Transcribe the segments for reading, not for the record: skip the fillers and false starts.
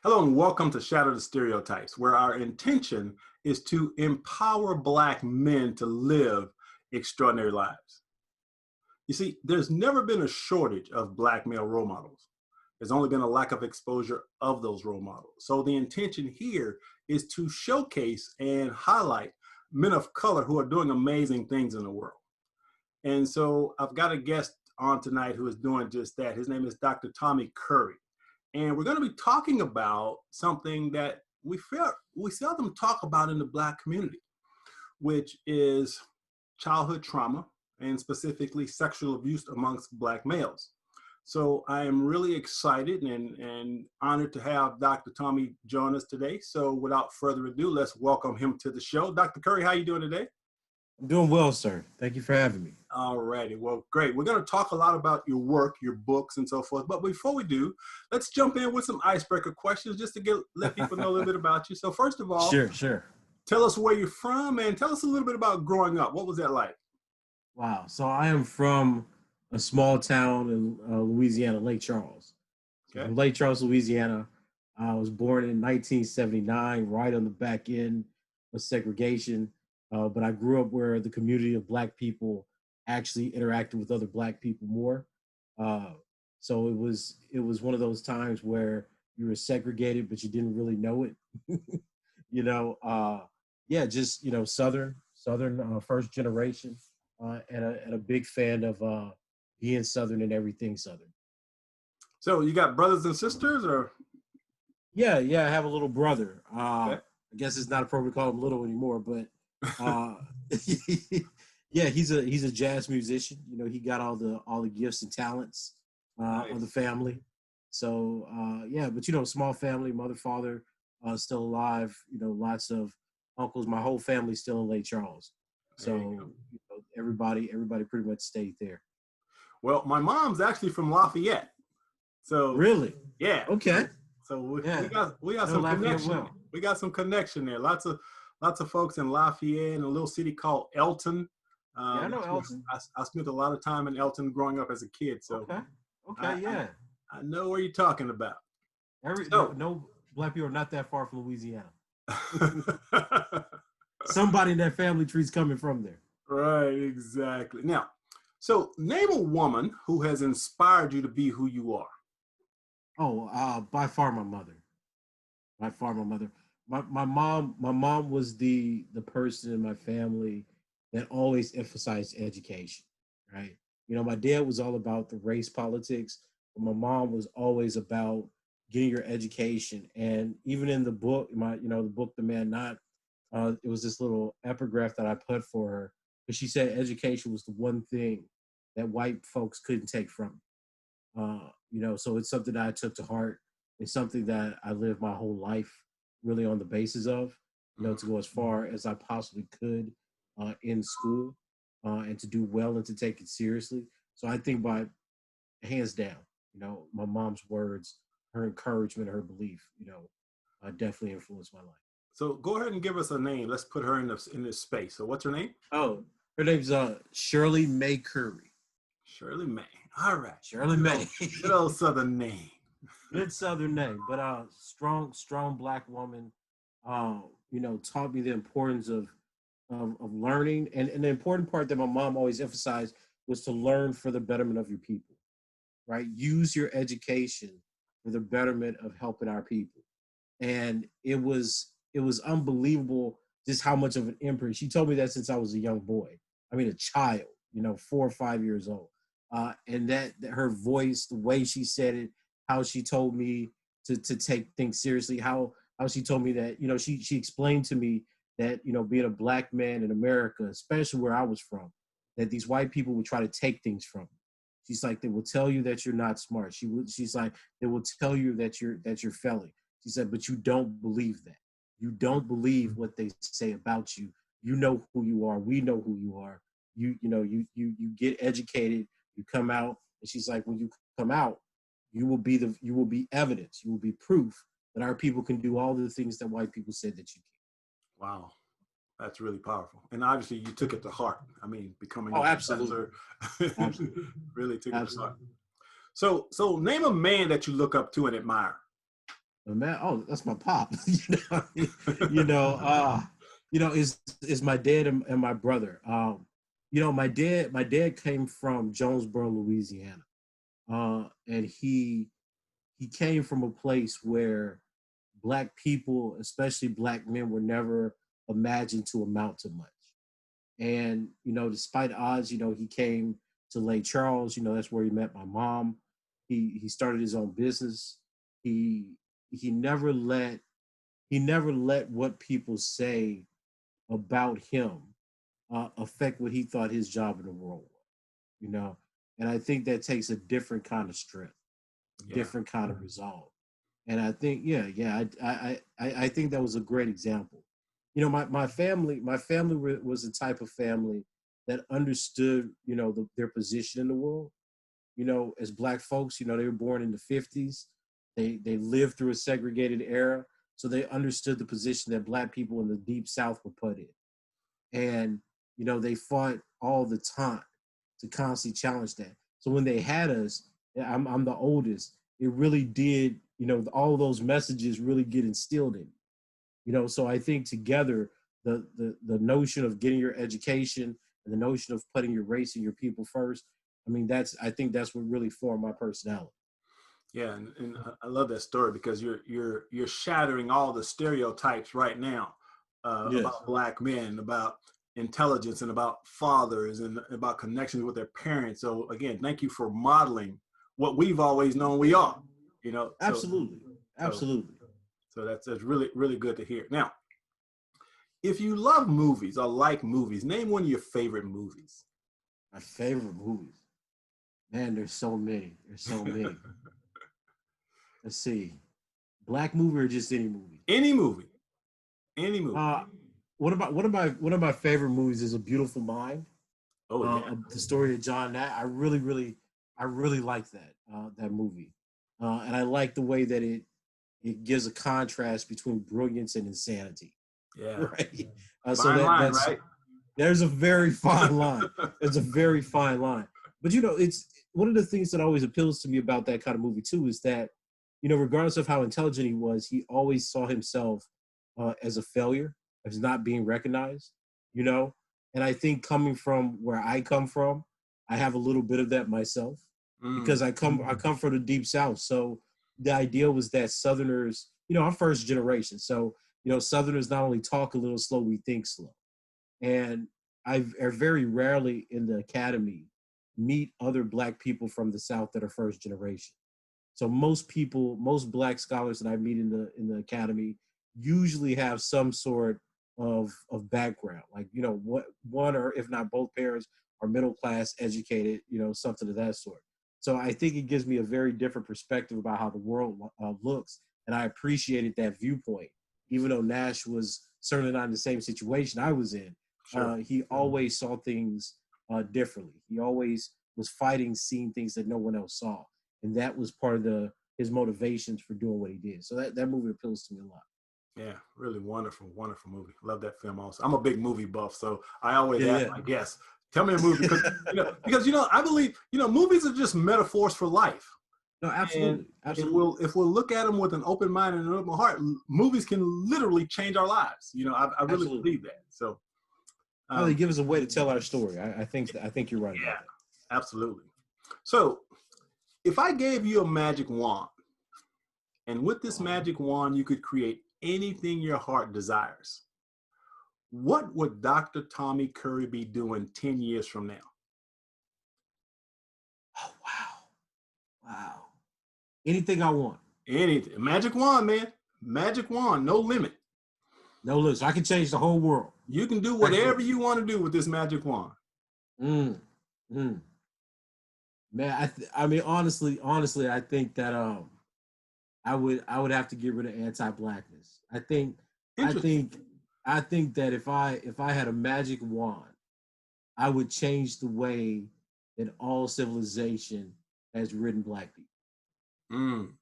Hello and welcome to Shatter the Stereotypes, where our intention is to empower Black men to live extraordinary lives. You see, there's never been a shortage of Black male role models. There's only been a lack of exposure of those role models. So the intention here is to showcase and highlight men of color who are doing amazing things in the world. And so I've got a guest on tonight who is doing just that. His name is Dr. Tommy Curry. And we're going to be talking about something that we seldom talk about in the Black community, which is childhood trauma and specifically sexual abuse amongst Black males. So I am really excited and honored to have Dr. Tommy join us today. So without further ado, let's welcome him to the show. Dr. Curry, how are you doing today? I'm doing well, sir. Thank you for having me. All righty. Well, great. We're going to talk a lot about your work, your books, and so forth. But before we do, let's jump in with some icebreaker questions just to let people know a little bit about you. So first of all, Sure. Tell us where you're from and tell us a little bit about growing up. What was that like? Wow. So I am from a small town in Louisiana, Lake Charles. Okay. From Lake Charles, Louisiana. I was born in 1979, right on the back end of segregation. But I grew up where the community of Black people actually interacted with other Black people more. So it was one of those times where you were segregated, but you didn't really know it. Southern first generation, and a big fan of being Southern and everything Southern. So you got brothers and sisters, or? Yeah, I have a little brother. Okay. I guess it's not appropriate to call him little anymore, but yeah, he's a jazz musician. He got all the gifts and talents Nice. of the family. So but small family, mother, father still alive. Lots of uncles. My whole family's still in Lake Charles. So everybody pretty much stayed there. Well, my mom's actually from Lafayette. So really, yeah. Okay. So we got some connection. Well. We got some connection there. Lots of folks in Lafayette and a little city called Elton. I know Elton. I spent a lot of time in Elton growing up as a kid. So okay. I know where you're talking about. No Black people are not that far from Louisiana. Somebody in that family tree's coming from there. Right, exactly. Now, so name a woman who has inspired you to be who you are. Oh, by far my mother. My mom was the person in my family that always emphasized education, right? My dad was all about the race politics, but my mom was always about getting your education. And even in the book, the book The Man Not, it was this little epigraph that I put for her, because she said education was the one thing that white folks couldn't take from me. So it's something that I took to heart. It's something that I lived my whole life really on the basis of, to go as far as I possibly could in school and to do well and to take it seriously. So I think by hands down, my mom's words, her encouragement, her belief, definitely influenced my life. So go ahead and give us a name. Let's put her in this space. So what's her name? Oh, her name's Shirley Mae Curry. Shirley Mae. All right. Shirley Mae. Good old Southern name. Good Southern name, but strong Black woman. Taught me the importance of learning, and the important part that my mom always emphasized was to learn for the betterment of your people. Right? Use your education for the betterment of helping our people. And it was unbelievable just how much of an imprint. She told me that since I was a young boy. I mean, a child, 4 or 5 years old. And that her voice, the way she said it, how she told me to take things seriously, how she told me that, she explained to me that, being a Black man in America, especially where I was from, that these white people would try to take things from you. She's like, they will tell you that you're not smart. She's like, they will tell you that you're failing. She said, but you don't believe that. You don't believe what they say about you. You know who you are. We know who you are. You get educated. You come out, and she's like, when you come out, you will be evidence. You will be proof that our people can do all the things that white people said that you can. Wow. That's really powerful. And obviously you took it to heart. I mean, becoming a absolutely. Absolutely. Really took it to heart. So name a man that you look up to and admire. man, oh, that's my pop. You know, uh, is my dad and my brother. My dad came from Jonesboro, Louisiana, and he came from a place where black people, especially black men, were never imagined to amount to much. And despite odds, he came to Lake Charles. That's where he met my mom. He started his own business. He he never let he never let what people say about him affect what he thought his job in the world was. You know, and I think that takes a different kind of strength, Yeah. different kind of resolve. And I think, yeah, I think that was a great example. My family was the type of family that understood, their position in the world. As black folks, they were born in the 50s. They lived through a segregated era, so they understood the position that black people in the deep South were put in. And they fought all the time to constantly challenge that. So when they had us, I'm the oldest. It really did, all those messages really get instilled in. So I think together the notion of getting your education and the notion of putting your race and your people first. I mean, I think that's what really formed my personality. Yeah, and I love that story because you're shattering all the stereotypes right now Yes, about black men, about intelligence, and about fathers, and about connections with their parents. So again, thank you for modeling what we've always known we are. You know, so absolutely, so absolutely. so that's really good to hear. Now, if you love movies or like movies, name one of your favorite movies. My favorite movies, man. There's so many. There's so many. Let's see, black movie or just any movie. Any movie, any movie. Uh, one of my favorite movies is A Beautiful Mind. Oh yeah. Of the story of John Nat. I really like that movie, and I like the way that it gives a contrast between brilliance and insanity. Yeah. Right. So Fine line, that's right? there's a very fine line. There's a very fine line. But it's one of the things that always appeals to me about that kind of movie too is that regardless of how intelligent he was, he always saw himself as a failure, as not being recognized. You know, and I think coming from where I come from, I have a little bit of that myself Mm, because I come from the deep South. So the idea was that Southerners, I'm first generation, so Southerners not only talk a little slow, we think slow. And I very rarely in the academy meet other black people from the South that are first generation. So most black scholars that I meet in the academy usually have some sort of background, like what one or if not both parents are middle class educated, something of that sort. So I think it gives me a very different perspective about how the world looks, and I appreciated that viewpoint, even though Nash was certainly not in the same situation I was in. sure. He always saw things differently. He always was fighting, seeing things that no one else saw, and that was part of the his motivations for doing what he did. So that movie appeals to me a lot. Yeah, really wonderful movie. Love that film also. I'm a big movie buff, so I always Yeah, ask yeah. my guests, tell me a movie because I believe, movies are just metaphors for life. No, And absolutely, if absolutely. we'll look at them with an open mind and an open heart, movies can literally change our lives. I really Absolutely. believe that. So No, they um, give us a way to tell our story. I think you're right yeah, about that. absolutely. So if I gave you a magic wand, and with this Oh, magic wand you could create anything your heart desires, what would Dr. Tommy Curry be doing 10 years from now? oh wow, wow. Anything I want. Anything. Magic wand, man. Magic wand, no limit. No, listen, I can change the whole world. You can do whatever you want to do with this magic wand. Mm, mm. Man, I mean, honestly, I think that I would have to get rid of anti-blackness. I Interesting. think I think that if I had a magic wand, I would change the way that all civilization has written black people. Mm,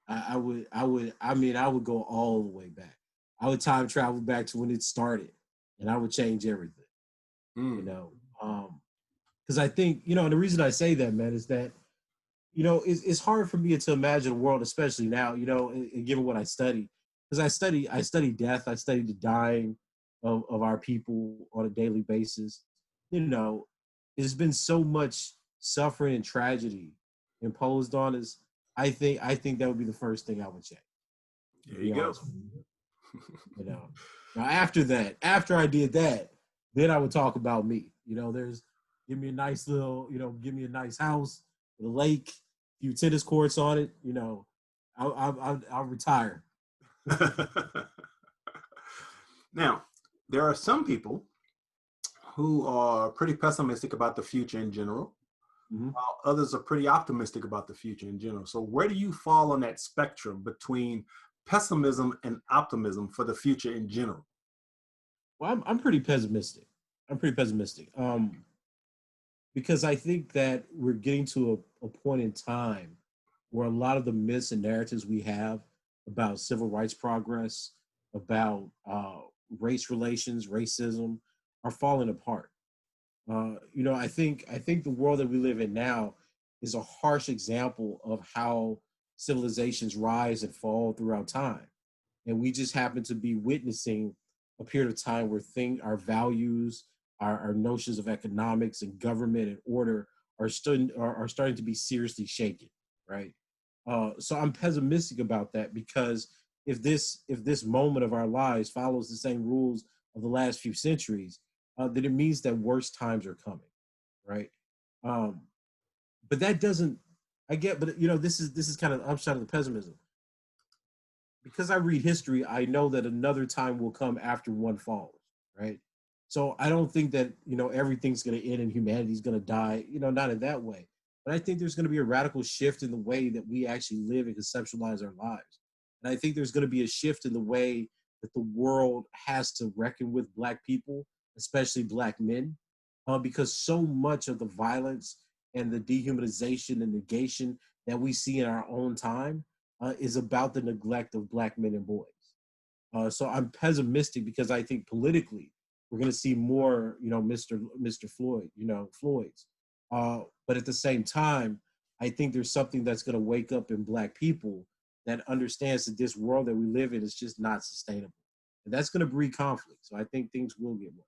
I would go all the way back. I would time travel back to when it started, and I would change everything. You mm, know, because I think and the reason I say that, man, is that it's hard for me to imagine a world, especially now, and given what I study, because I study death, I study the dying of our people on a daily basis. You know, there's been so much suffering and tragedy imposed on us. I think that would be the first thing I would check, to There be you go. honest with you. You know. Now after that, after I did that, then I would talk about me. There's give me a nice little, give me a nice house with a lake, a few tennis courts on it. I'll retire. Now, there are some people who are pretty pessimistic about the future in general, Mhm. while others are pretty optimistic about the future in general. So, where do you fall on that spectrum between pessimism and optimism for the future in general? Well, I'm pretty pessimistic. I'm pretty pessimistic. Because I think that we're getting to a point in time where a lot of the myths and narratives we have about civil rights progress, about race relations, racism, are falling apart. I think the world that we live in now is a harsh example of how civilizations rise and fall throughout time, and we just happen to be witnessing a period of time where our values, our notions of economics and government and order are starting to be seriously shaken, right? So I'm pessimistic about that because if this moment of our lives follows the same rules of the last few centuries, then it means that worse times are coming, right? Um, but that doesn't. I get, but this is kind of the upside of the pessimism. Because I read history, I know that another time will come after one falls, right? So I don't think that everything's going to end and humanity's going to die, not in that way. But I think there's going to be a radical shift in the way that we actually live and conceptualize our lives. And I think there's going to be a shift in the way that the world has to reckon with Black people, especially Black men, because so much of the violence and the dehumanization and negation that we see in our own time is about the neglect of Black men and boys. So I'm pessimistic because I think politically we're going to see more, Mr. Floyd, Floyd's. But at the same time, I think there's something that's going to wake up in Black people that understands that this world that we live in is just not sustainable, and that's going to breed conflict. So I think things will get worse.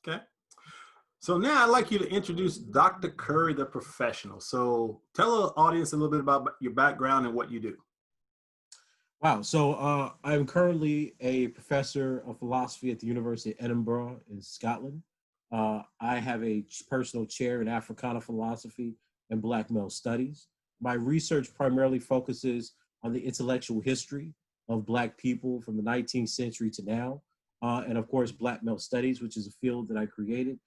Okay. So now I'd like you to introduce Dr. Curry, the professional. So tell the audience a little bit about your background and what you do. Wow. So I'm currently a professor of philosophy at the University of Edinburgh in Scotland. I have a personal chair in Africana philosophy and Black male studies. My research primarily focuses on the intellectual history of Black people from the 19th century to now. And of course, Black male studies, which is a field that I created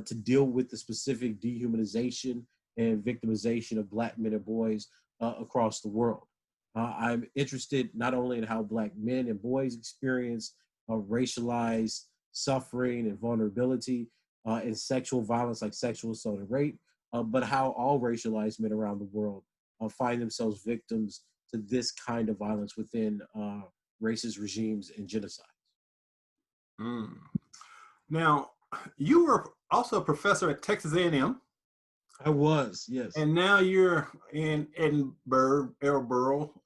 to deal with the specific dehumanization and victimization of Black men and boys across the world. I'm interested not only in how Black men and boys experience racialized suffering and vulnerability and sexual violence like sexual assault and rape, but how all racialized men around the world find themselves victims to this kind of violence within racist regimes and genocides. Mm. Now, you were also a professor at Texas A&M, I was, yes. and now you're in Edinburgh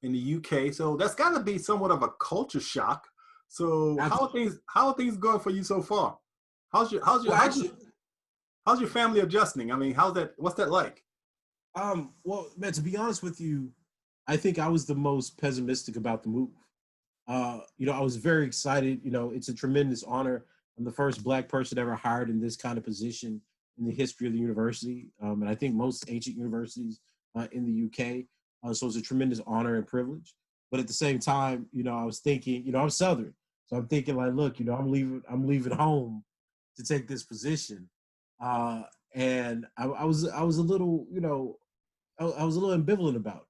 in the UK. So that's got to be somewhat of a culture shock. So Absolutely. how are things going for you so far? How's your how's your Well, how's your actually, how's your family adjusting? I mean, what's that like? well, man, to be honest with you, I think I was the most pessimistic about the move. I was very excited. It's a tremendous honor. I'm the first Black person ever hired in this kind of position in the history of the university, and I think most ancient universities in the UK. So it's a tremendous honor and privilege. But at the same time, I was thinking, I'm Southern, so I'm thinking like, look, I'm leaving home to take this position, and I was a little, I was a little ambivalent about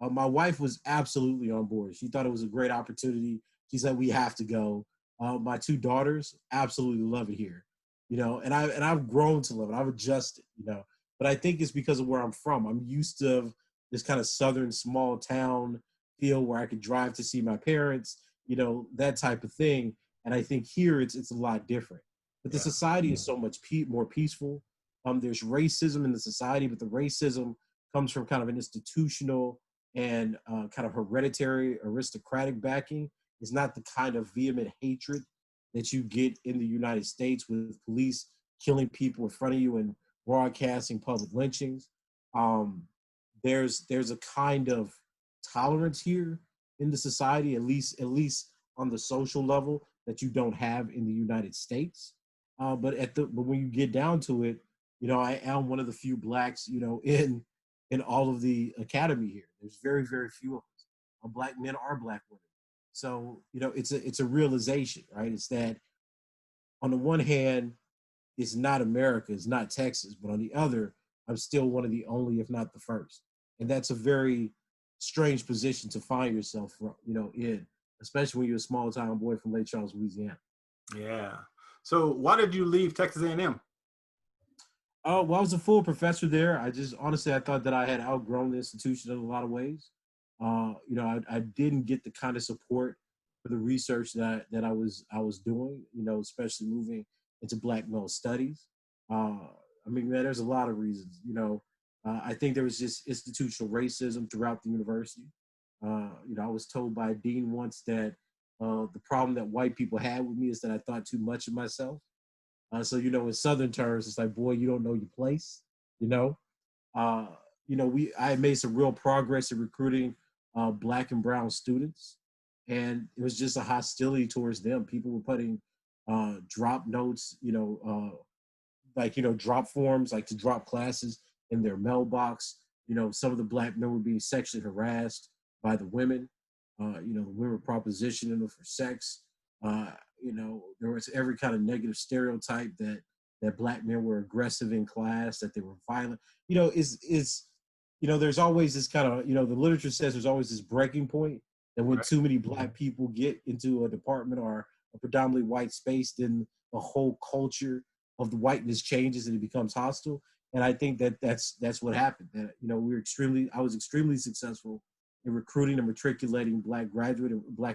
it. My wife was absolutely on board. She thought it was a great opportunity. She said we have to go. My two daughters absolutely love it here, and I've grown to love it. I've adjusted, but I think it's because of where I'm from. I'm used to this kind of southern small town feel where I could drive to see my parents, that type of thing. And I think here it's a lot different. But the Yeah. society is so much more peaceful. There's racism in the society, but the racism comes from kind of an institutional and kind of hereditary aristocratic backing. It's not the kind of vehement hatred that you get in the United States with police killing people in front of you and broadcasting public lynchings. There's a kind of tolerance here in the society, at least on the social level, that you don't have in the United States. But when you get down to it, I am one of the few blacks, in all of the academy here. There's very, very few of us. Black men are black women. So, it's a realization, right? It's that on the one hand, it's not America, it's not Texas, but on the other, I'm still one of the only, if not the first. And that's a very strange position to find yourself, in, especially when you're a small town boy from Lake Charles, Louisiana. Yeah. So why did you leave Texas A&M? Well, I was a full professor there. I thought that I had outgrown the institution in a lot of ways. I didn't get the kind of support for the research that I was doing, especially moving into Black male studies. Man, there's a lot of reasons, I think there was just institutional racism throughout the university. I was told by a dean once that the problem that white people had with me is that I thought too much of myself. So, in Southern terms, it's like, boy, you don't know your place, I made some real progress in recruiting Black and brown students, and it was just a hostility towards them. People were putting drop notes, drop forms, like to drop classes in their mailbox. Some of the Black men were being sexually harassed by the women. The women were propositioning them for sex. There was every kind of negative stereotype that Black men were aggressive in class, that they were violent. There's always this kind of, the literature says there's always this breaking point that when too many Black people get into a department or a predominantly white space, then the whole culture of the whiteness changes and it becomes hostile. And I think that's what happened. That I was extremely successful in recruiting and matriculating Black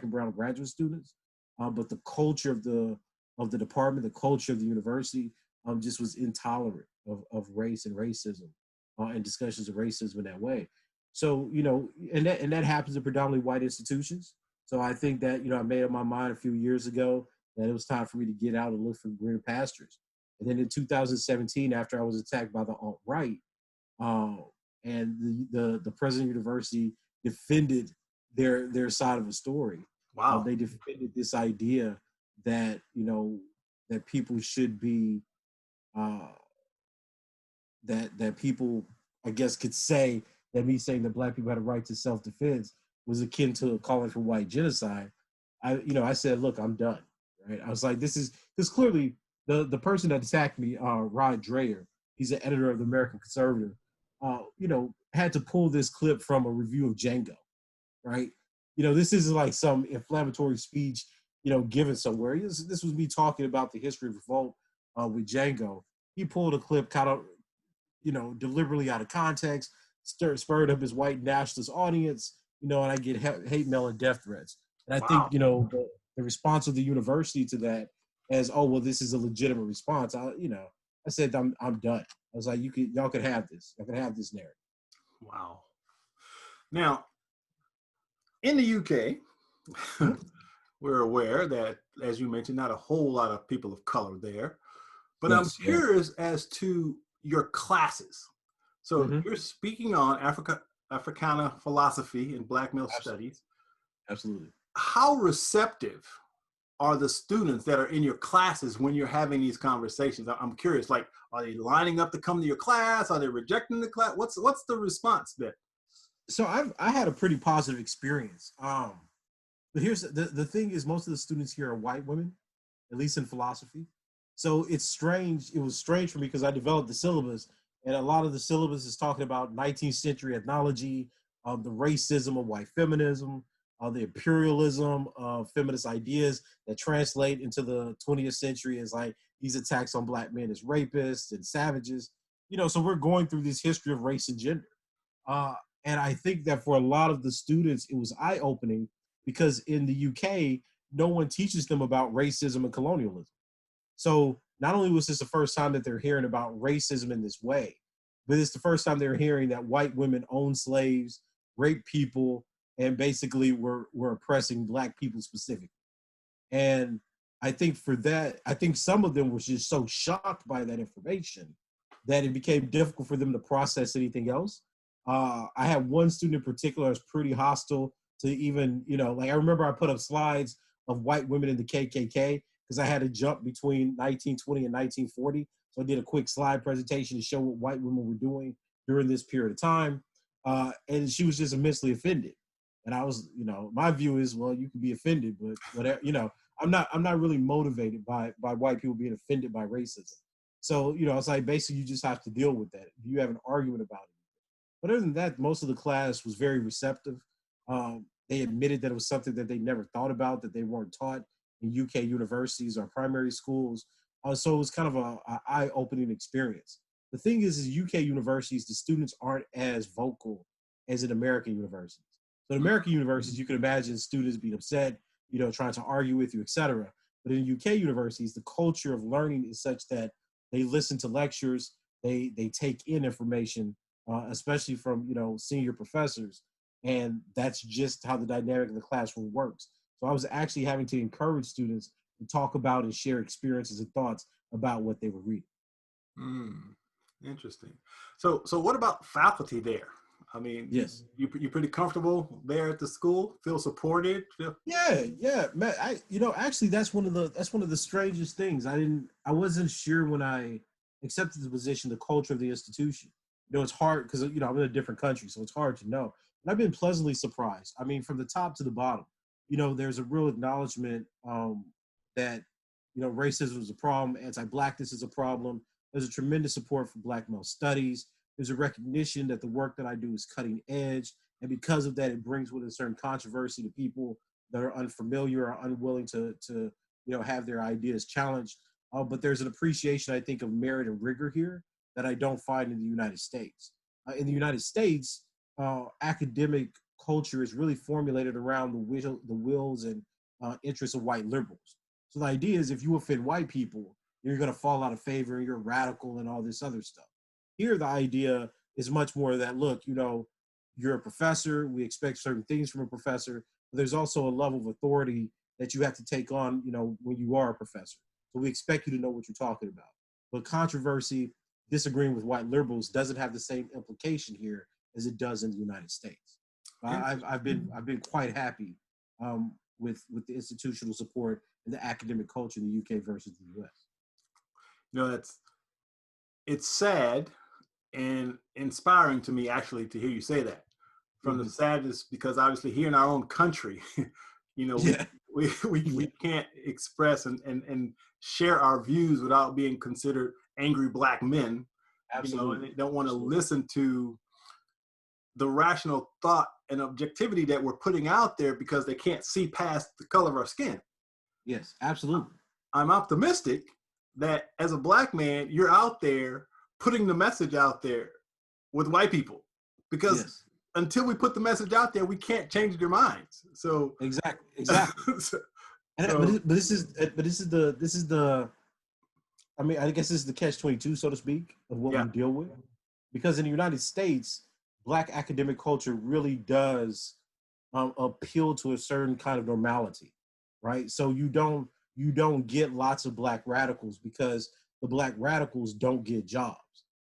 and brown graduate students, but the culture of the department, the culture of the university, just was intolerant of race and racism, and discussions of racism in that way. So and that happens in predominantly white institutions. So I think that I made up my mind a few years ago that it was time for me to get out and look for greener pastures. And then in 2017, after I was attacked by the alt-right, and the president of the university defended their side of the story. Wow. They defended this idea that that people should be that people, I guess, could say that me saying that Black people had a right to self-defense was akin to calling for white genocide. I said, look, I'm done. Right? I was like, this is clearly the person that attacked me, Rod Dreher. He's an editor of the American Conservative. Had to pull this clip from a review of Django, right? This isn't like some inflammatory speech, given somewhere. This was me talking about the history of revolt with Django. He pulled a clip kind of, deliberately out of context, spurred up his white nationalist audience, and I get hate mail and death threats. And I think, the response of the university to that as, oh, well, this is a legitimate response. I said, I'm done. I was like, y'all could have this. Y'all could have this narrative. Wow. Now, in the UK, we're aware that, as you mentioned, not a whole lot of people of color there. But yes, I'm curious as to your classes. So you're speaking on Africana philosophy and Black male studies. Absolutely. How receptive are the students that are in your classes when you're having these conversations? I'm curious, like, are they lining up to come to your class? Are they rejecting the class? What's the response bit? So I had a pretty positive experience. But here's the thing is, most of the students here are white women, at least in philosophy. So it's strange. It was strange for me because I developed the syllabus, and a lot of the syllabus is talking about 19th century ethnology, the racism of white feminism, the imperialism of feminist ideas that translate into the 20th century as like these attacks on Black men as rapists and savages. So we're going through this history of race and gender. And I think that for a lot of the students, it was eye-opening because in the UK, no one teaches them about racism and colonialism. So not only was this the first time that they're hearing about racism in this way, but it's the first time they're hearing that white women owned slaves, raped people, and basically were oppressing Black people specifically. And I think for that, I think some of them were just so shocked by that information that it became difficult for them to process anything else. I had one student in particular that was pretty hostile to even, like I remember I put up slides of white women in the KKK because I had to jump between 1920 and 1940. So I did a quick slide presentation to show what white women were doing during this period of time. And she was just immensely offended. And I was, my view is, well, you can be offended, but whatever, I'm not really motivated by white people being offended by racism. So, it's like basically you just have to deal with that. You have an argument about it. But other than that, most of the class was very receptive. They admitted that it was something that they never thought about, that they weren't taught in UK universities or primary schools. So it was kind of a eye-opening experience. The thing is UK universities, the students aren't as vocal as in American universities. So in American universities, you can imagine students being upset, trying to argue with you, etc. But in UK universities, the culture of learning is such that they listen to lectures, they take in information, especially from senior professors, and that's just how the dynamic of the classroom works. So I was actually having to encourage students to talk about and share experiences and thoughts about what they were reading. Interesting. So what about faculty there? I mean, yes, you pretty comfortable there at the school? Feel supported? Yeah, man. Actually, that's one of the strangest things. I wasn't sure when I accepted the position, the culture of the institution. It's hard because I'm in a different country, so it's hard to know. And I've been pleasantly surprised. I mean, from the top to the bottom, there's a real acknowledgement that racism is a problem, anti-Blackness is a problem. There's a tremendous support for Black male studies. There's a recognition that the work that I do is cutting edge. And because of that, it brings with a certain controversy to people that are unfamiliar or unwilling to have their ideas challenged. But there's an appreciation, I think, of merit and rigor here that I don't find in the United States. In the United States, academic culture is really formulated around the wills and interests of white liberals. So the idea is if you offend white people, you're going to fall out of favor, you're radical and all this other stuff. Here, the idea is much more that, look, you're a professor. We expect certain things from a professor. But there's also a level of authority that you have to take on, when you are a professor. So we expect you to know what you're talking about. But controversy, disagreeing with white liberals doesn't have the same implication here as it does in the United States. I've been quite happy with the institutional support and the academic culture in the UK versus the US. It's sad and inspiring to me actually to hear you say that. From the sadness, because obviously here in our own country, we can't express and share our views without being considered angry Black men. Absolutely. And they don't want to listen to the rational thought and objectivity that we're putting out there because they can't see past the color of our skin. Yes, absolutely. I'm optimistic that as a Black man, you're out there putting the message out there with white people, because until we put the message out there, we can't change their minds. So exactly. But this is the. I mean, I guess this is the catch-22, so to speak, of what we deal with, because in the United States, Black academic culture really does appeal to a certain kind of normality, right? So you don't get lots of Black radicals because the Black radicals don't get jobs.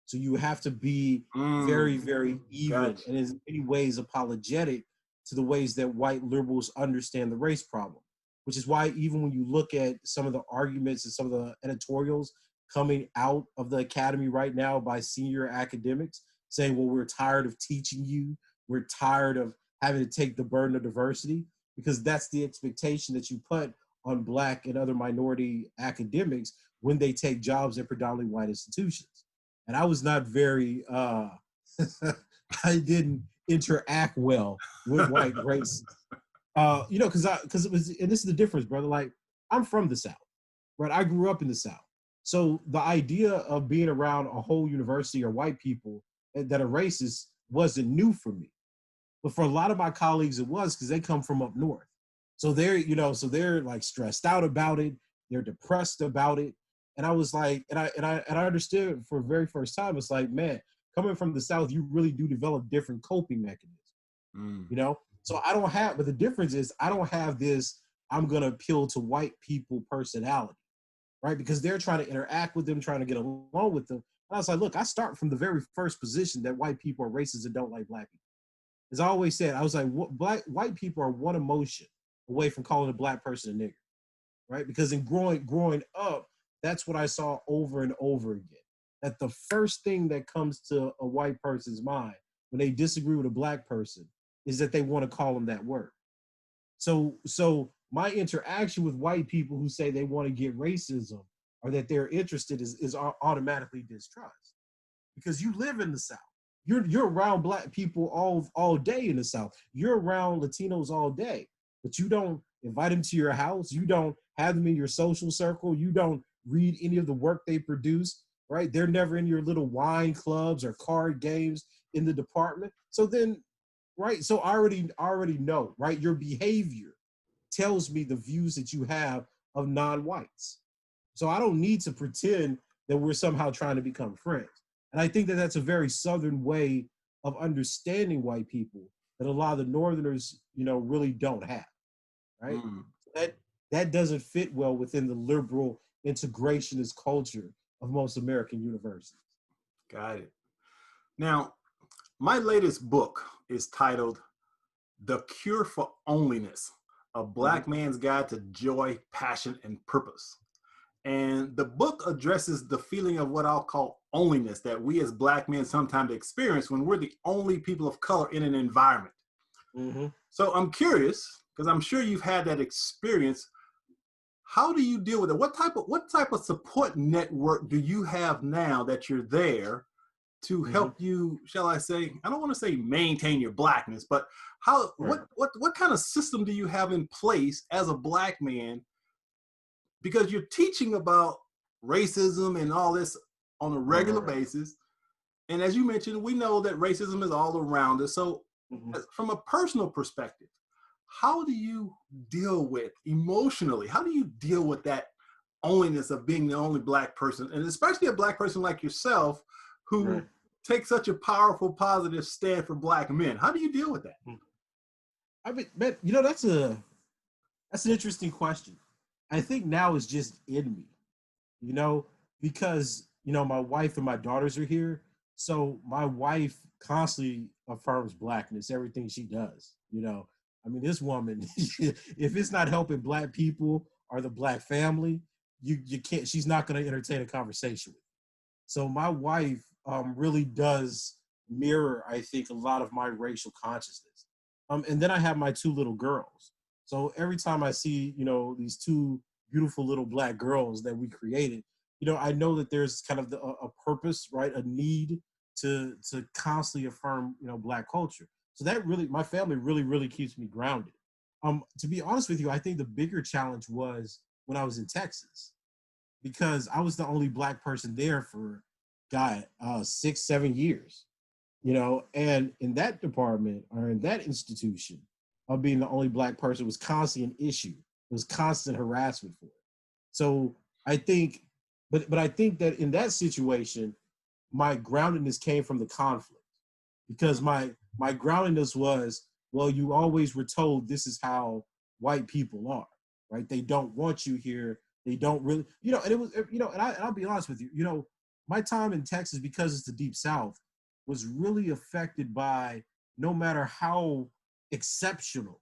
So you have to be very, very even and in many ways apologetic to the ways that white liberals understand the race problem, which is why even when you look at some of the arguments and some of the editorials coming out of the academy right now by senior academics saying, well, we're tired of teaching you, we're tired of having to take the burden of diversity, because that's the expectation that you put on Black and other minority academics when they take jobs at predominantly white institutions. And I was not very, I didn't interact well with white races. Because it was, and this is the difference, brother. Like, I'm from the South, right? I grew up in the South. So the idea of being around a whole university of white people that are racist wasn't new for me. But for a lot of my colleagues, it was, because they come from up north. So they're like stressed out about it. They're depressed about it. And I was like, and I understood for the very first time, it's like, man, coming from the South, you really do develop different coping mechanisms. You know, so I don't have, but the difference is I don't have this, I'm going to appeal to white people personality, right? Because they're trying to interact with them, trying to get along with them. And I was like, look, I start from the very first position that white people are racist and don't like black people. As I always said, I was like, white people are one emotion away from calling a black person a nigger, right? Because in growing up, that's what I saw over and over again. That the first thing that comes to a white person's mind when they disagree with a black person is that they want to call them that word. So my interaction with white people who say they want to get racism or that they're interested is automatically distrust, because you live in the South. You're around black people all day in the South. You're around Latinos all day, but you don't invite them to your house. You don't have them in your social circle. You don't read any of the work they produce, right? They're never in your little wine clubs or card games in the department. So then, right? So I already know, right? Your behavior tells me the views that you have of non-whites. So I don't need to pretend that we're somehow trying to become friends. And I think that that's a very Southern way of understanding white people that a lot of the Northerners, really don't have, right? That doesn't fit well within the liberal integrationist culture of most American universities. Got it. Now, my latest book is titled The Cure for Onlyness, A Black Man's Guide to Joy, Passion, and Purpose. And the book addresses the feeling of what I'll call onlyness that we as Black men sometimes experience when we're the only people of color in an environment. So I'm curious, because I'm sure you've had that experience. How do you deal with it? What type of support network do you have now that you're there to help you, shall I say, I don't want to say maintain your Blackness, but what kind of system do you have in place as a Black man? Because you're teaching about racism and all this on a regular basis. And as you mentioned, we know that racism is all around us. So from a personal perspective, how do you deal with emotionally? How do you deal with that onlyness of being the only Black person, and especially a Black person like yourself who takes such a powerful, positive stand for Black men? How do you deal with that? I mean, that's an interesting question. I think now it's just in me, because, my wife and my daughters are here. So my wife constantly affirms Blackness, everything she does, I mean, this woman, if it's not helping Black people or the Black family, you can't, she's not going to entertain a conversation with you. So my wife really does mirror, I think, a lot of my racial consciousness. And then I have my two little girls. So every time I see, these two beautiful little Black girls that we created, I know that there's kind of a purpose, right? A need to constantly affirm, Black culture. So that really, my family really, really keeps me grounded. To be honest with you, I think the bigger challenge was when I was in Texas, because I was the only Black person there for, 6-7 years, and in that department or in that institution of being the only Black person was constantly an issue. It was constant harassment for it. So I think, but I think that in that situation, my groundedness came from the conflict, because my groundedness was, well, you always were told this is how white people are, right? They don't want you here. They don't really, and it was, and I'll be honest with you, my time in Texas, because it's the Deep South, was really affected by, no matter how exceptional,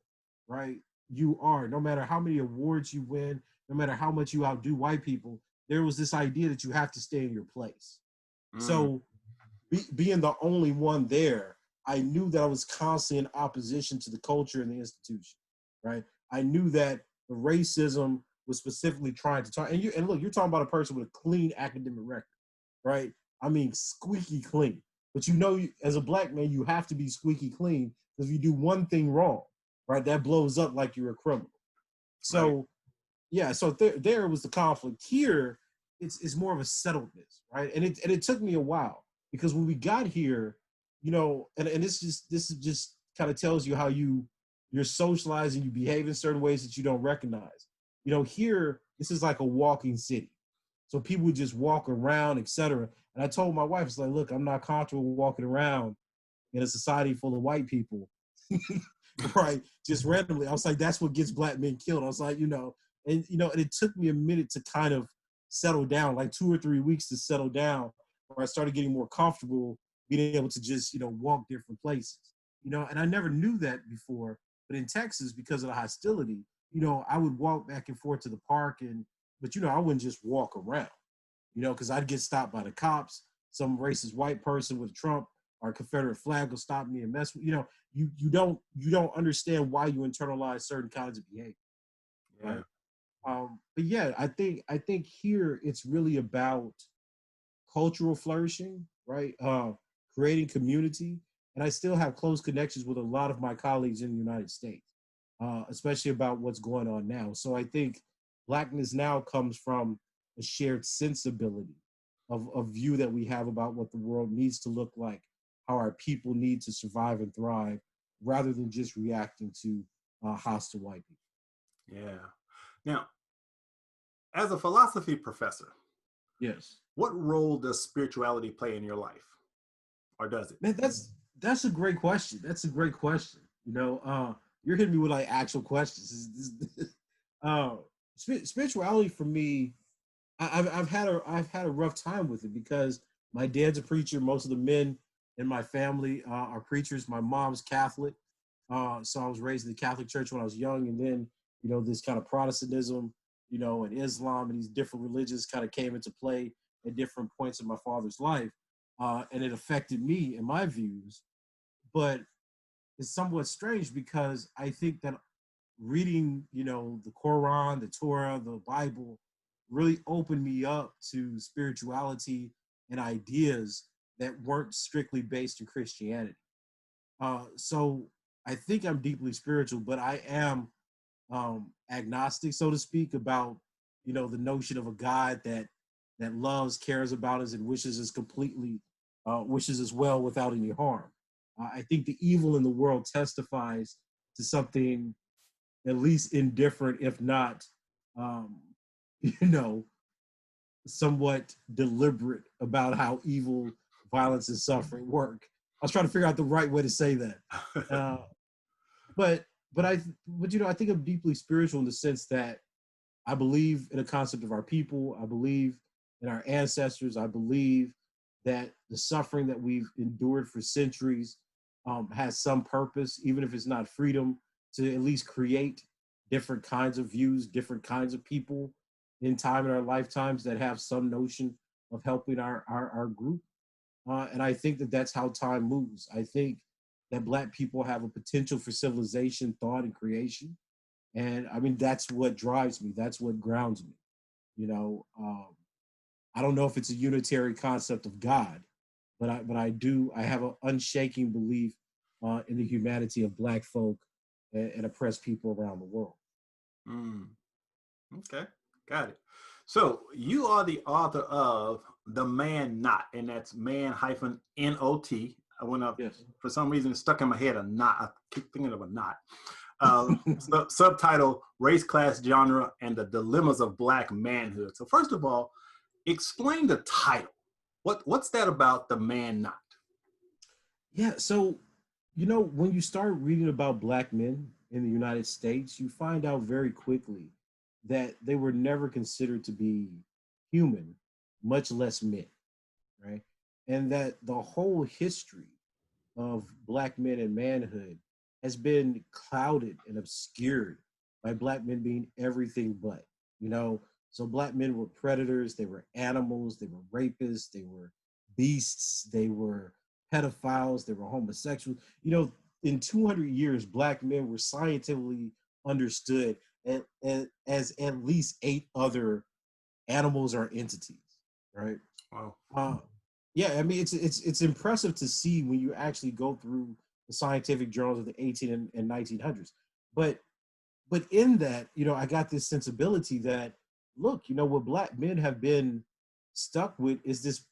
right, you are, no matter how many awards you win, no matter how much you outdo white people, there was this idea that you have to stay in your place. So being the only one there, I knew that I was constantly in opposition to the culture and the institution, right? I knew that the racism was specifically trying to talk, and look, you're talking about a person with a clean academic record, right? I mean, squeaky clean. But as a Black man, you have to be squeaky clean, because if you do one thing wrong, right, that blows up like you're a criminal. So, so there was the conflict. Here, it's more of a settledness, right? And it took me a while, because when we got here, and this just kind of tells you how you're socializing, you behave in certain ways that you don't recognize. Here, this is like a walking city. So people would just walk around, etc. And I told my wife, it's like, look, I'm not comfortable walking around in a society full of white people, right? Just randomly. I was like, that's what gets black men killed. I was like, and it took me a minute to kind of settle down, like 2 or 3 weeks to settle down, where I started getting more comfortable being able to just, walk different places, and I never knew that before. But in Texas, because of the hostility, I would walk back and forth to the park, but I wouldn't just walk around, because I'd get stopped by the cops. Some racist white person with a Trump or a Confederate flag will stop me and mess with, you don't understand why you internalize certain kinds of behavior. Yeah. Right. But yeah, I think here it's really about cultural flourishing, right? Creating community. And I still have close connections with a lot of my colleagues in the United States, especially about what's going on now. So I think Blackness now comes from a shared sensibility of view that we have about what the world needs to look like, how our people need to survive and thrive, rather than just reacting to hostile white people. Yeah. Now, as a philosophy professor, Yes. what role does spirituality play in your life, or does it? Man, that's a great question. That's a great question. You're hitting me with like actual questions. Spirituality for me, I've had a rough time with it because my dad's a preacher. Most of the men in my family are preachers. My mom's Catholic, so I was raised in the Catholic Church when I was young, and then this kind of Protestantism, and Islam and these different religions kind of came into play at different points in my father's life, and it affected me and my views. But it's somewhat strange because I think that reading, the Quran, the Torah, the Bible, really opened me up to spirituality and ideas that weren't strictly based in Christianity. So I think I'm deeply spiritual, but I am agnostic, so to speak, about the notion of a God that loves, cares about us, and wishes us well without any harm. I think the evil in the world testifies to something at least indifferent, if not, um, you know, somewhat deliberate about how evil, violence, and suffering work. I was trying to figure out the right way to say that. Uh, but I think I'm deeply spiritual in the sense that I believe in a concept of our people. I believe in our ancestors. I believe that the suffering that we've endured for centuries has some purpose, even if it's not freedom, to at least create different kinds of views, different kinds of people in time in our lifetimes that have some notion of helping our group. And I think that that's how time moves. I think that Black people have a potential for civilization, thought, and creation. And I mean, that's what drives me. That's what grounds me. You know, I don't know if it's a unitary concept of God, but I have an unshaking belief in the humanity of Black folk and oppressed people around the world. Mm. Okay, got it. So you are the author of The Man Not, and that's man hyphen N-O-T. I went up, Yes. for some reason, it stuck in my head, a knot. I keep thinking of a knot. Subtitle, Race, Class, Genre, and the Dilemmas of Black Manhood. So first of all, explain the title. What's that about, The Man Not? Yeah, so, when you start reading about Black men in the United States, you find out very quickly that they were never considered to be human, much less men, right? And that the whole history of Black men and manhood has been clouded and obscured by Black men being everything but, so Black men were predators, they were animals, they were rapists, they were beasts, they were pedophiles, they were homosexuals. In 200 years, Black men were scientifically understood as at least 8 other animals or entities, right? Wow. Yeah, I mean, it's impressive to see when you actually go through the scientific journals of the 18 and 1900s. But in that, I got this sensibility that, look, what Black men have been stuck with is this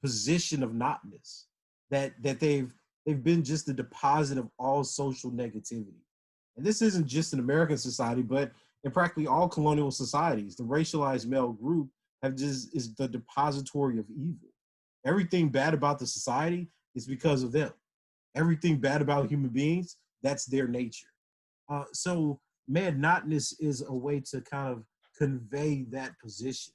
position of notness, that they've been just a deposit of all social negativity. And this isn't just in American society, but in practically all colonial societies. The racialized male group have just is the depository of evil. Everything bad about the society is because of them. Everything bad about human beings, that's their nature. So man, notness is a way to kind of convey that position,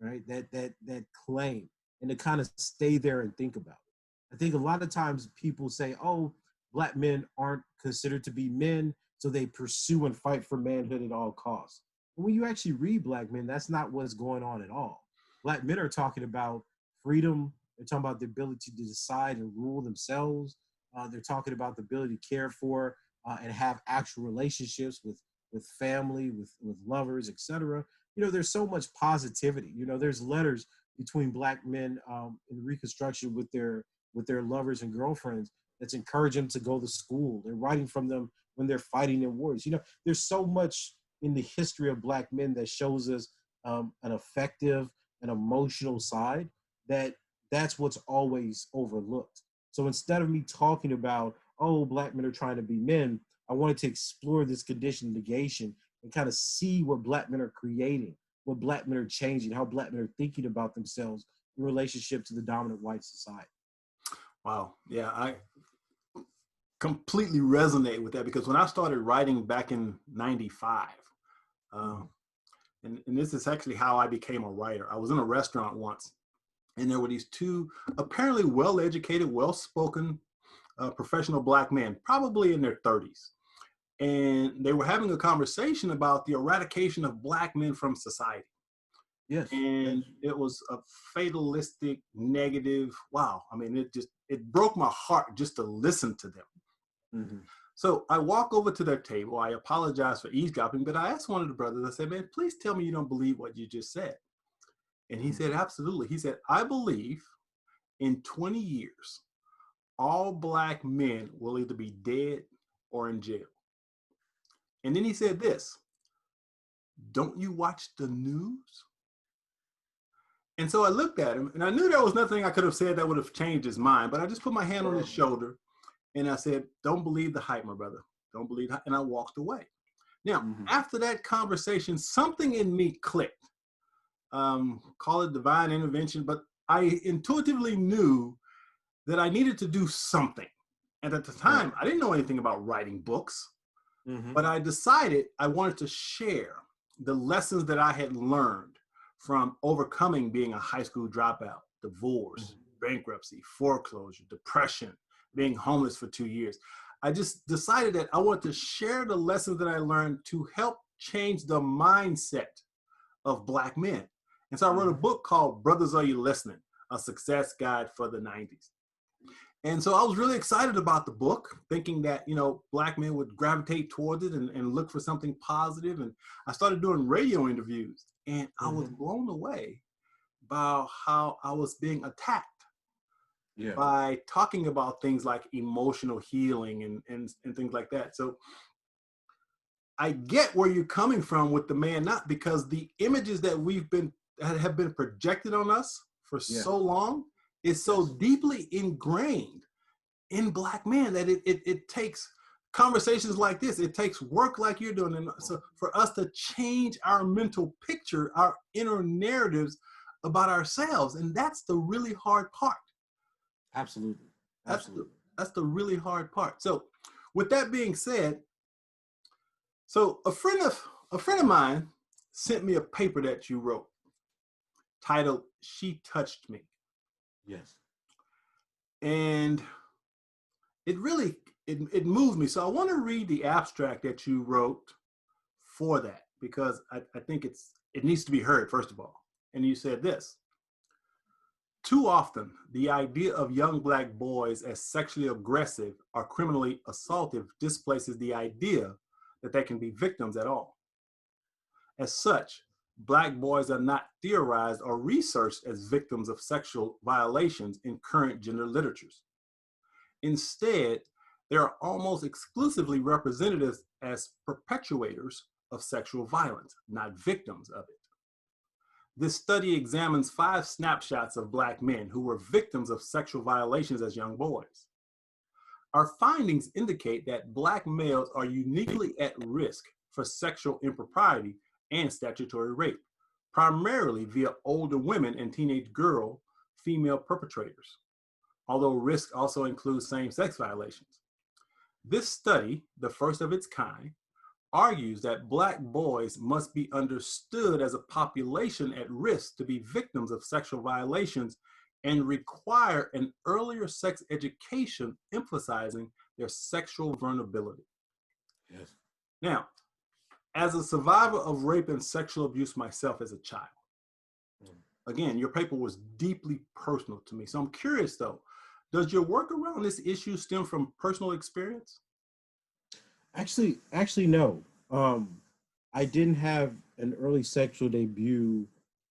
right? That claim, and to kind of stay there and think about it. I think a lot of times people say, "Oh, black men aren't considered to be men, so they pursue and fight for manhood at all costs." And when you actually read black men, that's not what's going on at all. Black men are talking about freedom. They're talking about the ability to decide and rule themselves. They're talking about the ability to care for and have actual relationships with family, with lovers, etc. You know, there's so much positivity. You know, there's letters between black men in Reconstruction with their lovers and girlfriends that's encouraging them to go to school. They're writing from them when they're fighting in wars. You know, there's so much in the history of black men that shows us an effective and emotional side that's what's always overlooked. So instead of me talking about, oh, black men are trying to be men, I wanted to explore this condition of negation and kind of see what black men are creating, what black men are changing, how black men are thinking about themselves in relationship to the dominant white society. Wow. Yeah, I completely resonate with that because when I started writing back in 95, and this is actually how I became a writer. I was in a restaurant once, and there were these two apparently well-educated, well-spoken professional black men, probably in their 30s. And they were having a conversation about the eradication of black men from society. Yes. And it was a fatalistic, negative, wow. I mean, it broke my heart just to listen to them. Mm-hmm. So I walk over to their table. I apologize for eavesdropping, but I asked one of the brothers, I said, man, please tell me you don't believe what you just said. And he said, absolutely. He said, I believe in 20 years, all black men will either be dead or in jail. And then he said this, don't you watch the news? And so I looked at him and I knew there was nothing I could have said that would have changed his mind, but I just put my hand on his shoulder and I said, don't believe the hype, my brother. Don't believe it. And I walked away. Now, after that conversation, something in me clicked. Call it divine intervention, but I intuitively knew that I needed to do something. And at the time, I didn't know anything about writing books, but I decided I wanted to share the lessons that I had learned from overcoming being a high school dropout, divorce, bankruptcy, foreclosure, depression, being homeless for 2 years. I just decided that I wanted to share the lessons that I learned to help change the mindset of black men. And so I wrote a book called Brothers, Are You Listening? A Success Guide for the 90s. And so I was really excited about the book, thinking that, you know, black men would gravitate towards it and look for something positive. And I started doing radio interviews and I was blown away by how I was being attacked by talking about things like emotional healing and things like that. So I get where you're coming from with the man not, because the images that have been projected on us for so long is so deeply ingrained in black men that it takes conversations like this. It takes work like you're doing. And so for us to change our mental picture, our inner narratives about ourselves. And that's the really hard part. Absolutely. That's the really hard part. So with that being said, so a friend of mine sent me a paper that you wrote titled She Touched Me. Yes. And it really, it moved me. So I want to read the abstract that you wrote for that, because I think it needs to be heard, first of all. And you said this: too often, the idea of young black boys as sexually aggressive or criminally assaultive displaces the idea that they can be victims at all. As such, black boys are not theorized or researched as victims of sexual violations in current gender literatures. Instead, they are almost exclusively represented as perpetuators of sexual violence, not victims of it. This study examines 5 snapshots of black men who were victims of sexual violations as young boys. Our findings indicate that black males are uniquely at risk for sexual impropriety and statutory rape, primarily via older women and teenage girl female perpetrators, although risk also includes same-sex violations. This study, the first of its kind, argues that Black boys must be understood as a population at risk to be victims of sexual violations and require an earlier sex education emphasizing their sexual vulnerability. Yes. Now, as a survivor of rape and sexual abuse myself as a child, again, your paper was deeply personal to me. So I'm curious though, does your work around this issue stem from personal experience? Actually, no. I didn't have an early sexual debut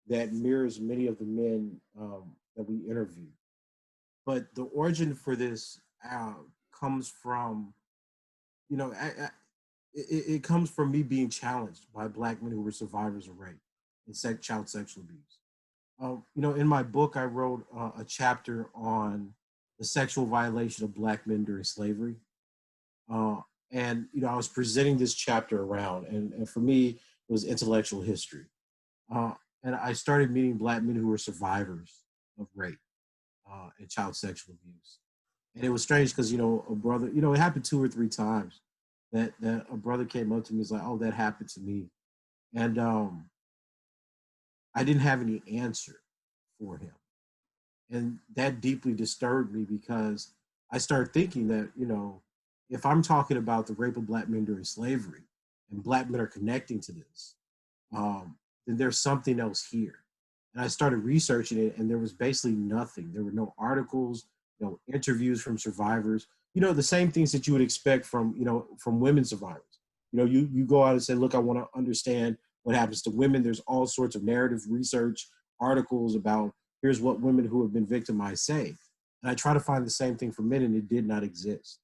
that mirrors many of the men that we interviewed. But the origin for this comes from, you know, it comes from me being challenged by Black men who were survivors of rape and child sexual abuse. In my book, I wrote a chapter on the sexual violation of Black men during slavery. Uh, and I was presenting this chapter around, and for me, it was intellectual history. Uh, and I started meeting Black men who were survivors of rape and child sexual abuse. And it was strange because a brother, it happened 2 or 3 times that a brother came up to me and was like, "Oh, that happened to me," and I didn't have any answer for him, and that deeply disturbed me because I started thinking that if I'm talking about the rape of Black men during slavery, and Black men are connecting to this, then there's something else here. And I started researching it, and there was basically nothing. There were no articles, no interviews from survivors. The same things that you would expect from women survivors. You go out and say, "Look, I want to understand what happens to women." There's all sorts of narrative research articles about here's what women who have been victimized say. And I try to find the same thing for men, and it did not exist.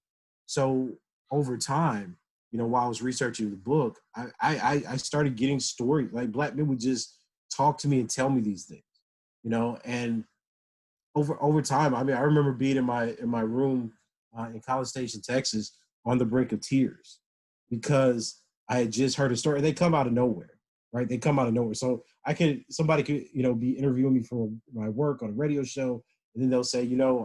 So over time, while I was researching the book, I started getting stories. Like Black men would just talk to me and tell me these things, and over time, I mean, I remember being in my room in College Station, Texas, on the brink of tears because I had just heard a story. They come out of nowhere, right? They come out of nowhere. So somebody could, be interviewing me for my work on a radio show, and then they'll say,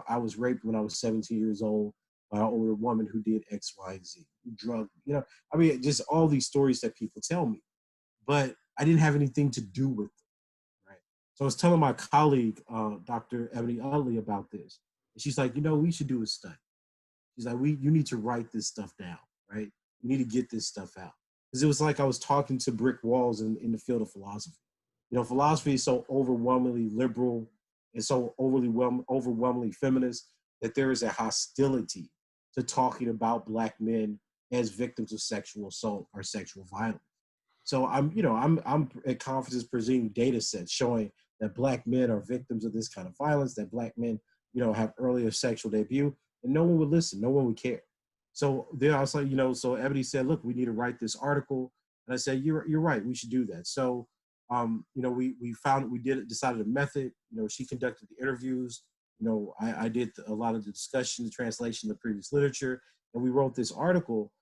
I was raped when I was 17 years old by an older woman who did X, Y, and Z, drug, I mean, just all these stories that people tell me, but I didn't have anything to do with them, right? So I was telling my colleague, Dr. Ebony Utley, about this, and she's like, we should do a study. She's like, you need to write this stuff down, right? You need to get this stuff out. Because it was like I was talking to brick walls in the field of philosophy. Philosophy is so overwhelmingly liberal and so overwhelmingly feminist that there is a hostility to talking about Black men as victims of sexual assault or sexual violence. So I'm at conferences presenting data sets showing that Black men are victims of this kind of violence, that Black men, have earlier sexual debut, and no one would listen, no one would care. So there I was like, so Ebony said, "Look, we need to write this article." And I said, you're right, we should do that. So we decided a method. She conducted the interviews. I did a lot of the discussion, the translation of the previous literature, and we wrote this article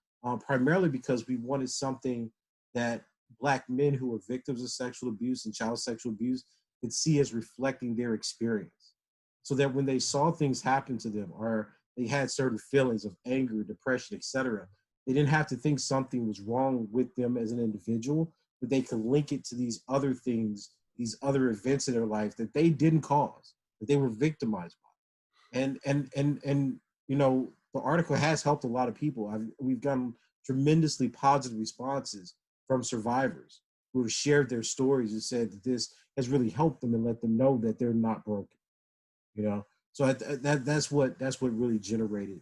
primarily because we wanted something that Black men who were victims of sexual abuse and child sexual abuse could see as reflecting their experience, so that when they saw things happen to them or they had certain feelings of anger, depression, etc., they didn't have to think something was wrong with them as an individual, but they could link it to these other things, these other events in their life that they didn't cause, that they were victimized by. And the article has helped a lot of people. We've gotten tremendously positive responses from survivors who have shared their stories and said that this has really helped them and let them know that they're not broken. So that's what really generated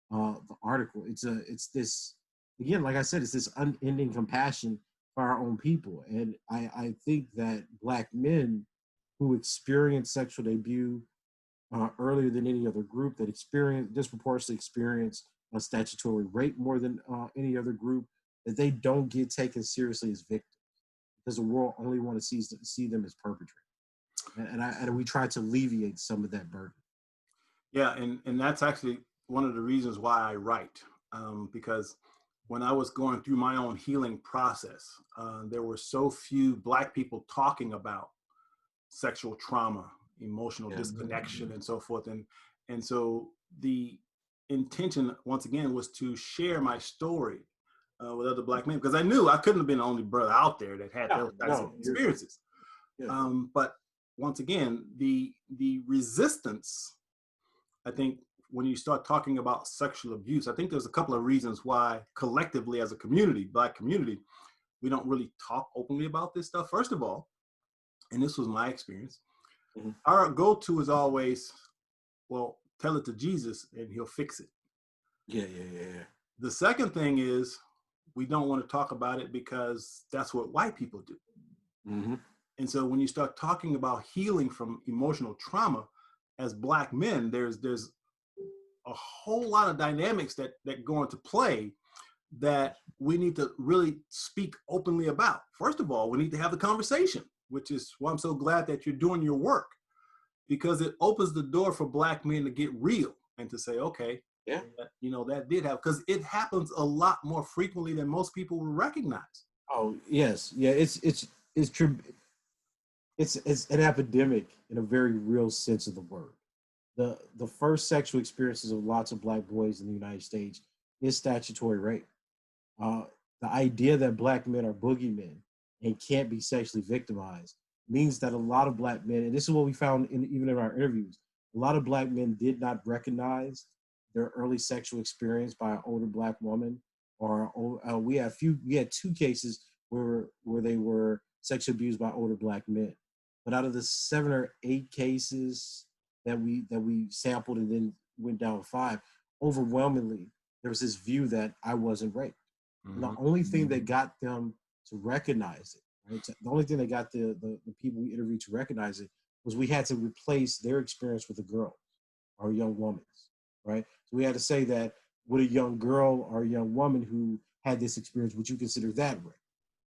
the article. It's this, again, like I said, it's this unending compassion for our own people, and I think that Black men who experience sexual debut earlier than any other group, that disproportionately experience statutory rape more than any other group, that they don't get taken seriously as victims because the world only want to see them as perpetrators, and we try to alleviate some of that burden. Yeah, and that's actually one of the reasons why I write, because when I was going through my own healing process, there were so few Black people talking about sexual trauma, emotional Yeah. disconnection, and so forth. And so the intention, once again, was to share my story with other Black men, because I knew I couldn't have been the only brother out there that had those types of experiences. Yeah. But once again, the resistance, I think, when you start talking about sexual abuse, I think there's a couple of reasons why collectively as a community, Black community, we don't really talk openly about this stuff. First of all, and this was my experience, our go-to is always, well, tell it to Jesus and he'll fix it. Yeah. The second thing is we don't want to talk about it because that's what white people do. Mm-hmm. And so when you start talking about healing from emotional trauma as Black men, there's a whole lot of dynamics that go into play that we need to really speak openly about. First of all, we need to have the conversation, which is why I'm so glad that you're doing your work, because it opens the door for Black men to get real and to say, okay, Yeah. That did happen, because it happens a lot more frequently than most people will recognize. Oh yes, yeah. It's true. It's an epidemic in a very real sense of the word. The first sexual experiences of lots of Black boys in the United States is statutory rape. Uh, the idea that Black men are boogeymen and can't be sexually victimized means that a lot of Black men, and this is what we found even in our interviews, a lot of Black men did not recognize their early sexual experience by an older Black woman, or we had two cases where they were sexually abused by older Black men. But out of the 7 or 8 cases that we sampled and then went down to 5, overwhelmingly there was this view that I wasn't raped. And the only thing that got them to recognize it, right? The only thing that got the people we interviewed to recognize it was we had to replace their experience with a girl or a young woman's, right? So we had to say that, would a young girl or a young woman who had this experience, would you consider that rape?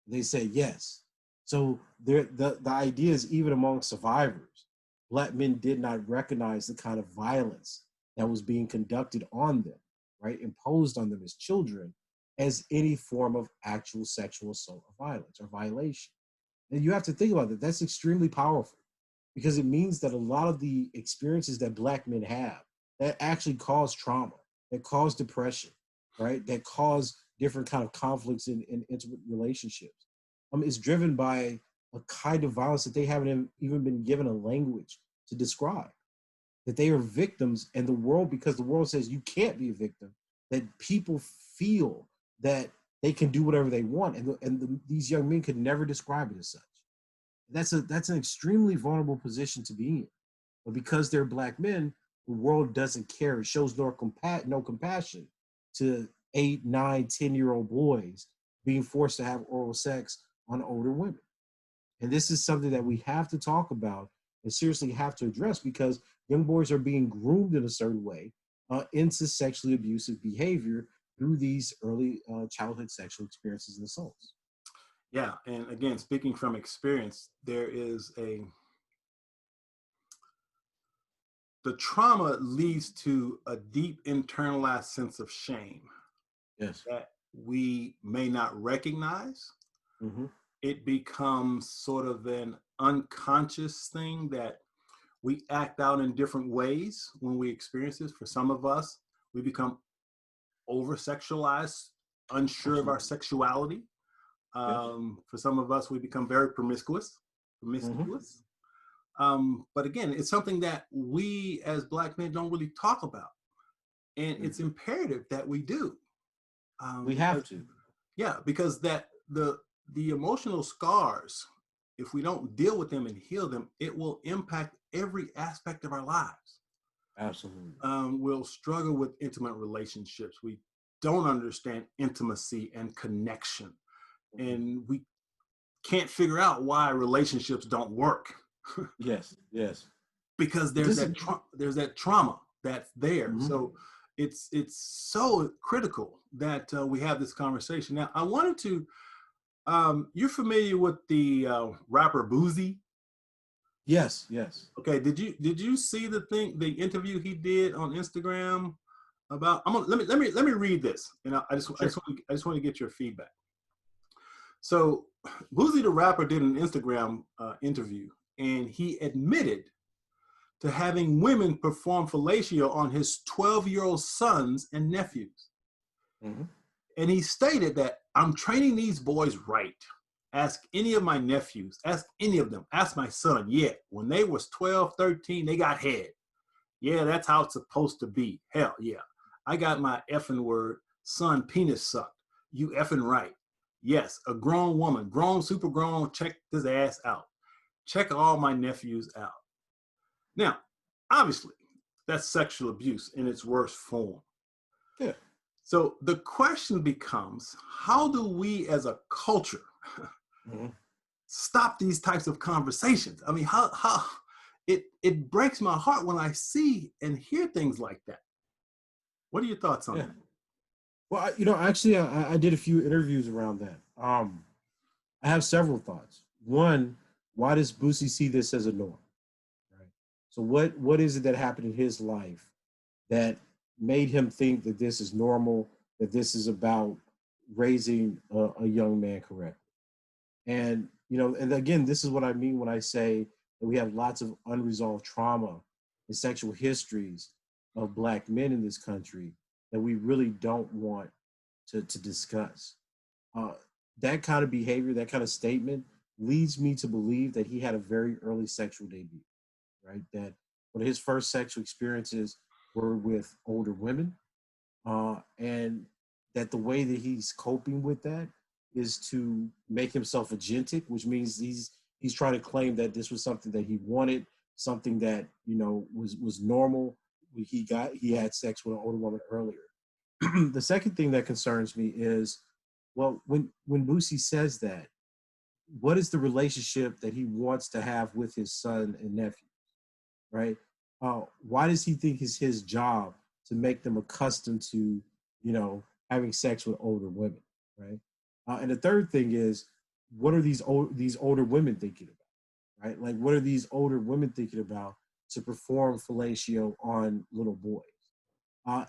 They said yes. So the idea is, even among survivors, Black men did not recognize the kind of violence that was being conducted on them, right, imposed on them as children, as any form of actual sexual assault or violence or violation. And you have to think about that. That's extremely powerful, because it means that a lot of the experiences that Black men have that actually cause trauma, that cause depression, right, that cause different kind of conflicts in intimate relationships, is driven by a kind of violence that they haven't even been given a language to describe. That they are victims, and the world, because the world says you can't be a victim, that people feel that they can do whatever they want, and these young men could never describe it as such. That's an extremely vulnerable position to be in. But because they're Black men, the world doesn't care. It shows no compassion to 8, 9, 10-year-old boys being forced to have oral sex on older women. And this is something that we have to talk about and seriously have to address, because young boys are being groomed in a certain way into sexually abusive behavior through these early childhood sexual experiences and assaults. Yeah, and again, speaking from experience, the trauma leads to a deep internalized sense of shame. Yes. That we may not recognize. Mm-hmm. It becomes sort of an unconscious thing that we act out in different ways when we experience this. For some of us, we become over-sexualized, unsure of our sexuality. For some of us, we become very promiscuous. But again, it's something that we as Black men don't really talk about. And it's imperative that we do. We have to. Yeah, because that the emotional scars, if we don't deal with them and heal them, it will impact every aspect of our lives. Absolutely. We'll struggle with intimate relationships. We don't understand intimacy and connection. And we can't figure out why relationships don't work. Yes. Because there's that trauma that's there. So it's so critical that we have this conversation. Now, I wanted to, you're familiar with the rapper Boozy? Yes. Okay, did you see the interview he did on Instagram about. Let me read this, and Sure. I just want to get your feedback. So, Boosie the rapper did an Instagram interview, and he admitted to having women perform fellatio on his 12-year-old sons and nephews. Mm-hmm. And he stated that I'm training these boys right. Ask any of my nephews, ask any of them, ask my son. Yeah, when they was 12, 13, they got head. Yeah, that's how it's supposed to be. Hell yeah. I got my effing word, son penis sucked. You effing right. Yes, a grown woman, grown, super grown, check this ass out. Check all my nephews out. Now, obviously, that's sexual abuse in its worst form. Yeah. So the question becomes, how do we as a culture Mm-hmm. stop these types of conversations? I mean, how it breaks my heart when I see and hear things like that. What are your thoughts on Yeah. that? Well, actually, I did a few interviews around that. I have several thoughts. One, why does Boosie see this as a norm? Right. So what is it that happened in his life that made him think that this is normal, that this is about raising a young man correctly? And and again, this is what I mean when I say that we have lots of unresolved trauma and sexual histories of Black men in this country that we really don't want to discuss. Uh, that kind of behavior, that kind of statement leads me to believe that he had a very early sexual debut, right? That one of his first sexual experiences were with older women, and that the way that he's coping with that is to make himself agentic, which means he's trying to claim that this was something that he wanted, something that was normal. He had sex with an older woman earlier. The second thing that concerns me is, well, when Boosie says that, what is the relationship that he wants to have with his son and nephew, right? Why does he think it's his job to make them accustomed to, having sex with older women, right? And the third thing is, what are these older women thinking about, right? Like, what are these older women thinking about to perform fellatio on little boys?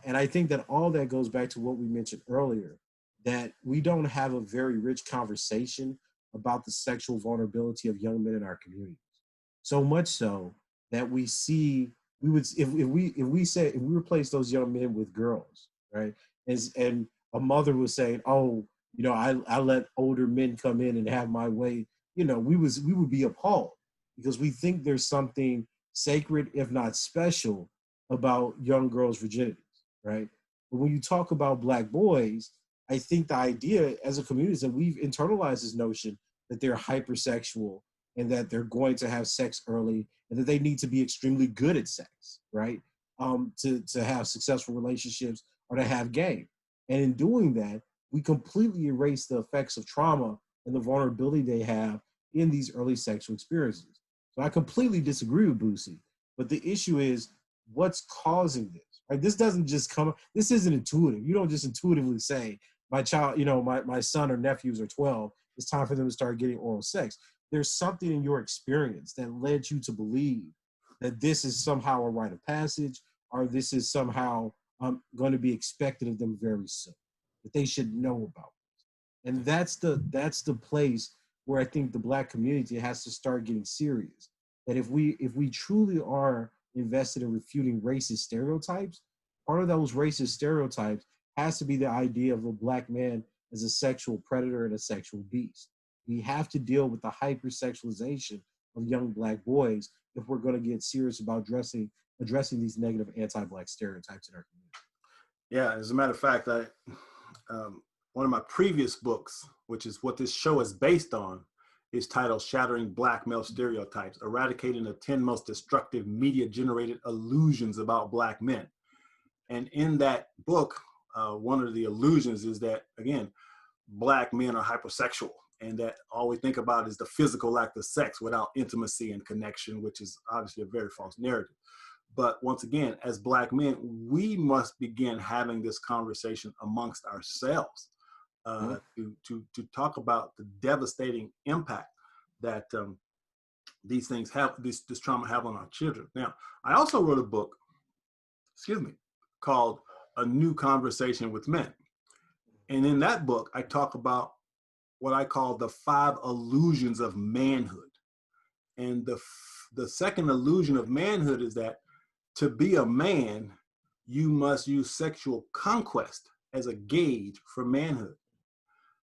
And I think that all that goes back to what we mentioned earlier, that we don't have a very rich conversation about the sexual vulnerability of young men in our communities. So much so that we would if we replace those young men with girls, right? And a mother was saying, oh, I let older men come in and have my way, we would be appalled because we think there's something sacred, if not special, about young girls' virginities, right? But when you talk about Black boys, I think the idea as a community is that we've internalized this notion that they're hypersexual and that they're going to have sex early and that they need to be extremely good at sex, right? To have successful relationships or to have game. And in doing that, we completely erase the effects of trauma and the vulnerability they have in these early sexual experiences. So I completely disagree with Boosie, but the issue is what's causing this, right? This isn't intuitive. You don't just intuitively say, my child, my son or nephews are 12, it's time for them to start getting oral sex. There's something in your experience that led you to believe that this is somehow a rite of passage or this is somehow going to be expected of them very soon, that they should know about this. And that's the place where I think the Black community has to start getting serious. That if we truly are invested in refuting racist stereotypes, part of those racist stereotypes has to be the idea of a Black man as a sexual predator and a sexual beast. We have to deal with the hypersexualization of young Black boys if we're going to get serious about addressing these negative anti-Black stereotypes in our community. Yeah, as a matter of fact, one of my previous books, which is what this show is based on, is titled Shattering Black Male Stereotypes, Eradicating the 10 Most Destructive Media-Generated Illusions About Black Men. And in that book, one of the illusions is that, again, Black men are hypersexual and that all we think about is the physical act of sex without intimacy and connection, which is obviously a very false narrative. But once again, as Black men, we must begin having this conversation amongst ourselves to talk about the devastating impact that these things have, this trauma have on our children. Now, I also wrote a book, called a new conversation with men. And in that book, I talk about what I call the 5 illusions of manhood. And the second illusion of manhood is that to be a man, you must use sexual conquest as a gauge for manhood.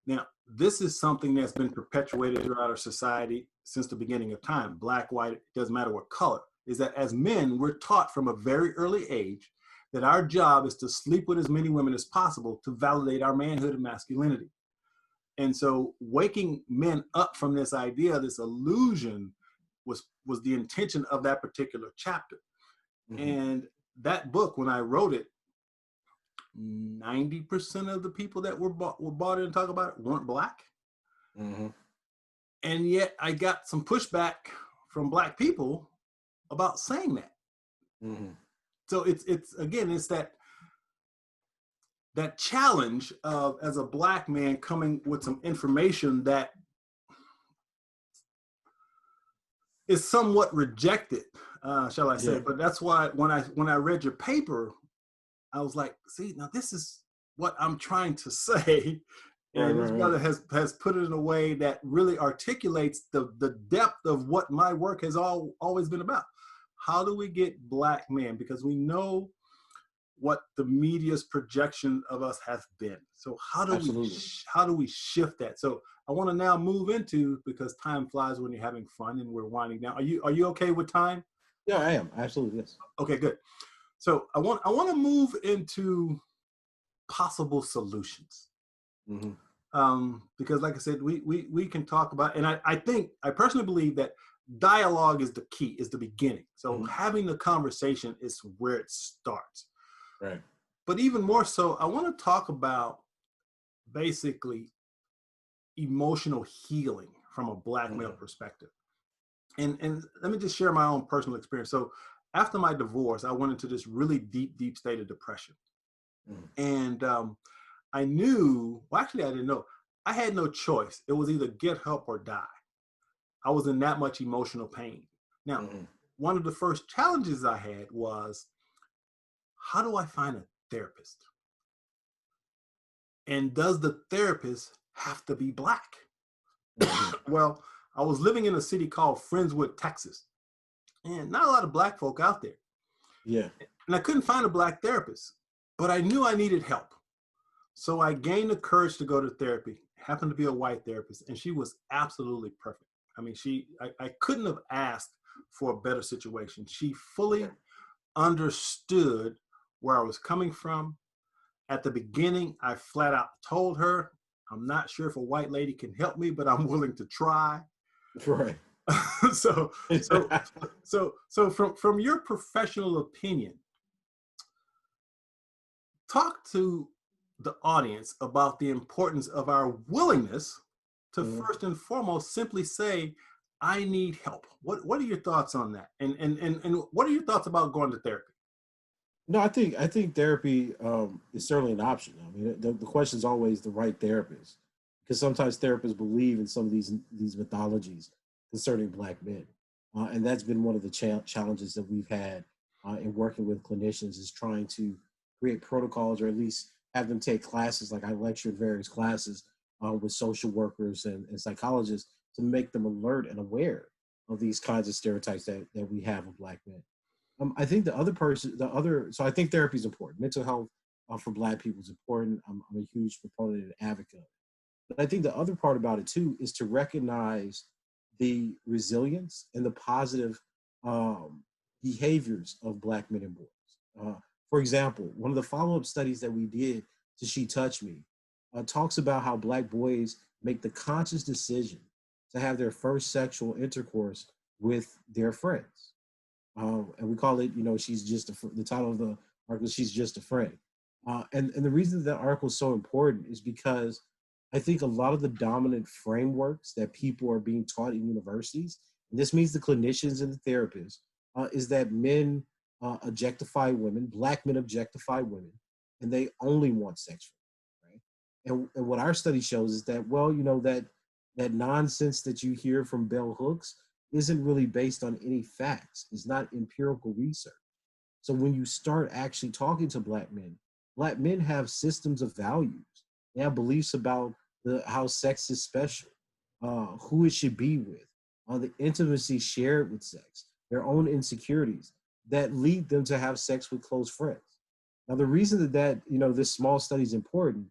Now, this is something that's been perpetuated throughout our society since the beginning of time. Black, white, it doesn't matter what color. Is that as men, we're taught from a very early age that our job is to sleep with as many women as possible to validate our manhood and masculinity. And so waking men up from this idea, this illusion, was the intention of that particular chapter. Mm-hmm. And that book, when I wrote it, 90% of the people that were bought in and talk about it weren't Black. Mm-hmm. And yet I got some pushback from Black people about saying that. Mm-hmm. So it's again, it's that challenge of, as a Black man, coming with some information that is somewhat rejected, shall I say. Yeah. But that's why when I read your paper, I was like, see, now this is what I'm trying to say. And this brother has put it in a way that really articulates the depth of what my work has always been about. How do we get Black men? Because we know what the media's projection of us has been. So how do we shift that? So I want to now move into, because time flies when you're having fun and we're winding down. Are you okay with time? Yeah, I am. Absolutely, yes. Okay, good. So I want to move into possible solutions. Mm-hmm. Because like I said, we can talk about, and I personally believe that dialogue is the key, is the beginning. So mm-hmm. having the conversation is where it starts. Right. But even more so, I want to talk about basically emotional healing from a Black male mm-hmm. perspective. And let me just share my own personal experience. So after my divorce, I went into this really deep state of depression. Mm-hmm. And I knew, well, actually I didn't know, I had no choice. It was either get help or die. I was in that much emotional pain. Now, mm-hmm. one of the first challenges I had was, how do I find a therapist? And does the therapist have to be Black? Mm-hmm. Well, I was living in a city called Friendswood, Texas, and not a lot of Black folk out there. Yeah. And I couldn't find a Black therapist, but I knew I needed help. So I gained the courage to go to therapy. Happened to be a white therapist, and she was absolutely perfect. I mean, I couldn't have asked for a better situation. She fully understood where I was coming from. At the beginning, I flat out told her, I'm not sure if a white lady can help me, but I'm willing to try. Right. So from your professional opinion, talk to the audience about the importance of our willingness to mm-hmm. first and foremost simply say, I need help. What are your thoughts on that? And what are your thoughts about going to therapy? No, I think therapy is certainly an option. I mean, the question is always the right therapist, because sometimes therapists believe in some of these mythologies concerning Black men, and that's been one of the challenges that we've had in working with clinicians, is trying to create protocols, or at least have them take classes. Like I lectured various classes with social workers and psychologists to make them alert and aware of these kinds of stereotypes that we have of Black men. I think so I think therapy is important. Mental health for Black people is important. I'm a huge proponent and advocate. But I think the other part about it too is to recognize the resilience and the positive behaviors of Black men and boys. For example, one of the follow-up studies that we did to She Touched Me talks about how Black boys make the conscious decision to have their first sexual intercourse with their friends. And we call it, she's just the title of the article, She's Just a Friend. And the reason that article is so important is because I think a lot of the dominant frameworks that people are being taught in universities, and this means the clinicians and the therapists, is that men objectify women, Black men objectify women, and they only want sex, right? And what our study shows is that, well, that nonsense that you hear from bell hooks isn't really based on any facts. It's not empirical research. So when you start actually talking to Black men Black men have systems of values. They have beliefs about how sex is special, who it should be with, the intimacy shared with sex, their own insecurities that lead them to have sex with close friends. Now, the reason that this small study is important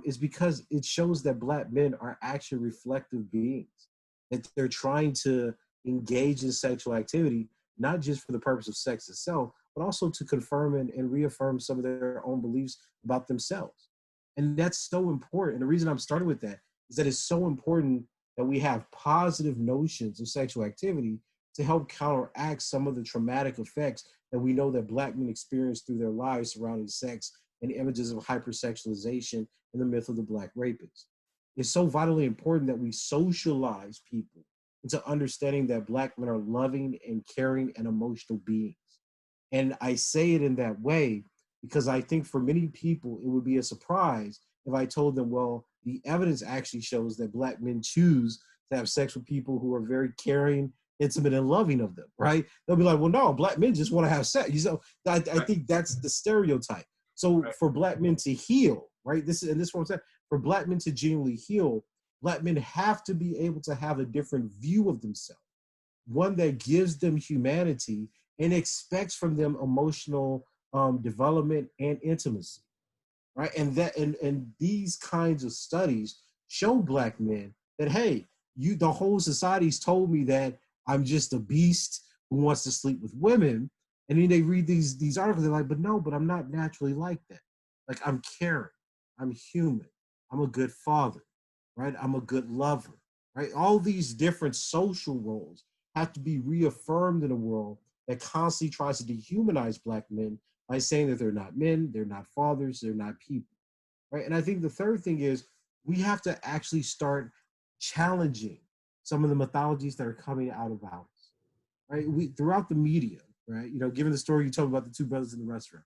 is because it shows that Black men are actually reflective beings, that they're trying to engage in sexual activity, not just for the purpose of sex itself, but also to confirm and reaffirm some of their own beliefs about themselves. And that's so important. And the reason I'm starting with that is that it's so important that we have positive notions of sexual activity to help counteract some of the traumatic effects that we know that Black men experience through their lives surrounding sex and images of hypersexualization and the myth of the Black rapist. It's so vitally important that we socialize people into understanding that Black men are loving and caring and emotional beings. And I say it in that way because I think for many people, it would be a surprise if I told them, well, the evidence actually shows that Black men choose to have sex with people who are very caring, intimate, and loving of them, right? They'll be like, well, no, Black men just want to have sex. I think that's the stereotype. So for Black men to heal, right? This is what I'm saying. For Black men to genuinely heal, Black men have to be able to have a different view of themselves, one that gives them humanity and expects from them emotional development and intimacy, right? And these kinds of studies show Black men that, hey, the whole society's told me that I'm just a beast who wants to sleep with women, and then they read these articles, they're like, but I'm not naturally like that. Like, I'm caring, I'm human, I'm a good father, right? I'm a good lover, right? All these different social roles have to be reaffirmed in a world that constantly tries to dehumanize Black men by saying that they're not men, they're not fathers, they're not people, right? And I think the third thing is we have to actually start challenging some of the mythologies that are coming out of ours, right? We throughout the media, right? Given the story you told about the two brothers in the restaurant,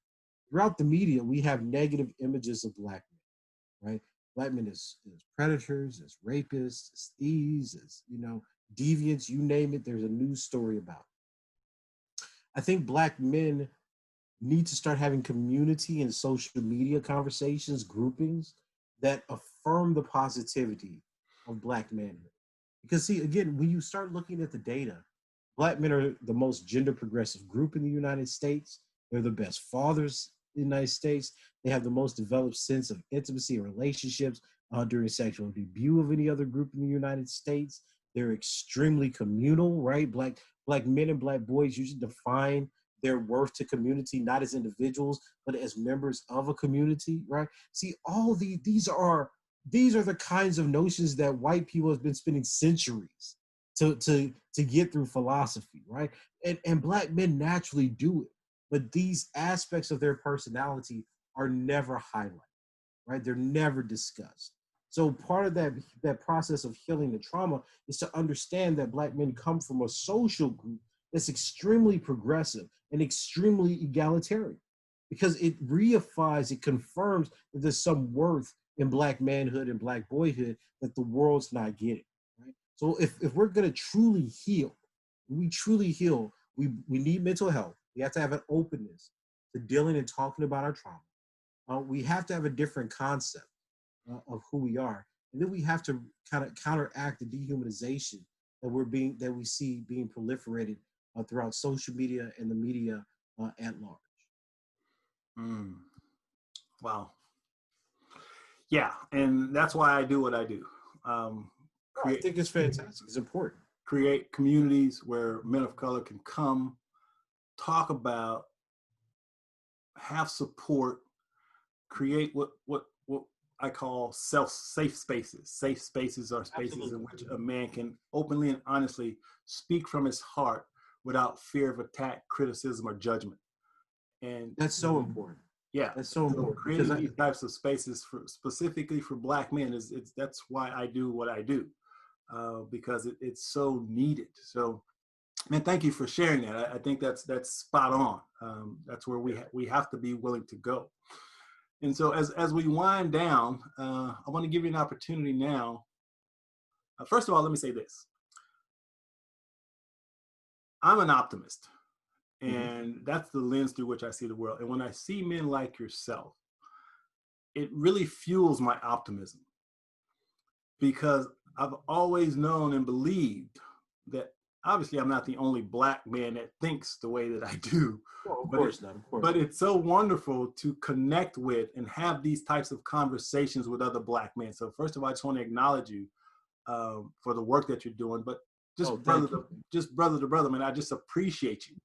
throughout the media, we have negative images of Black men, right? Black men as predators, as rapists, as thieves, as deviants, you name it. There's a news story about it. I think Black men need to start having community and social media conversations, groupings that affirm the positivity of Black manhood. Because see, again, when you start looking at the data, Black men are the most gender progressive group in the United States. They're the best fathers in the United States. They have the most developed sense of intimacy and relationships during sexual debut of any other group in the United States. They're extremely communal, right? Black men and Black boys usually define their worth to community, not as individuals, but as members of a community, right? See, all these are the kinds of notions that white people have been spending centuries to get through philosophy, right? And Black men naturally do it, but these aspects of their personality are never highlighted, right? They're never discussed. So part of that process of healing the trauma is to understand that Black men come from a social group that's extremely progressive and extremely egalitarian, because it reifies, it confirms that there's some worth in Black manhood and Black boyhood that the world's not getting, right? So if we're going to truly heal, we truly heal, we need mental health. We have to have an openness to dealing and talking about our trauma. We have to have a different concept of who we are, and then we have to kind of counteract the dehumanization that we see being proliferated throughout social media and the media at large. Mm. Wow. Yeah, and that's why I do what I do. I think it's fantastic. It's important. Create communities where men of color can come, talk about, have support, create what I call safe spaces. Safe spaces are spaces Absolutely. In which a man can openly and honestly speak from his heart without fear of attack, criticism, or judgment. And that's so important. Yeah, that's so important. Creating these types of spaces specifically for Black men that's why I do what I do, because it's so needed. So, man, thank you for sharing that. I think that's spot on. That's where we have to be willing to go. And so as we wind down, I want to give you an opportunity now. First of all, let me say this. I'm an optimist, and that's the lens through which I see the world. And when I see men like yourself it really fuels my optimism, because I've always known and believed that obviously I'm not the only Black man that thinks the way that I do. Well, of but course not, of course. But it's so wonderful to connect with and have these types of conversations with other Black men. So first of all, I just want to acknowledge you for the work that you're doing. But just brother to brother, man, I just appreciate you.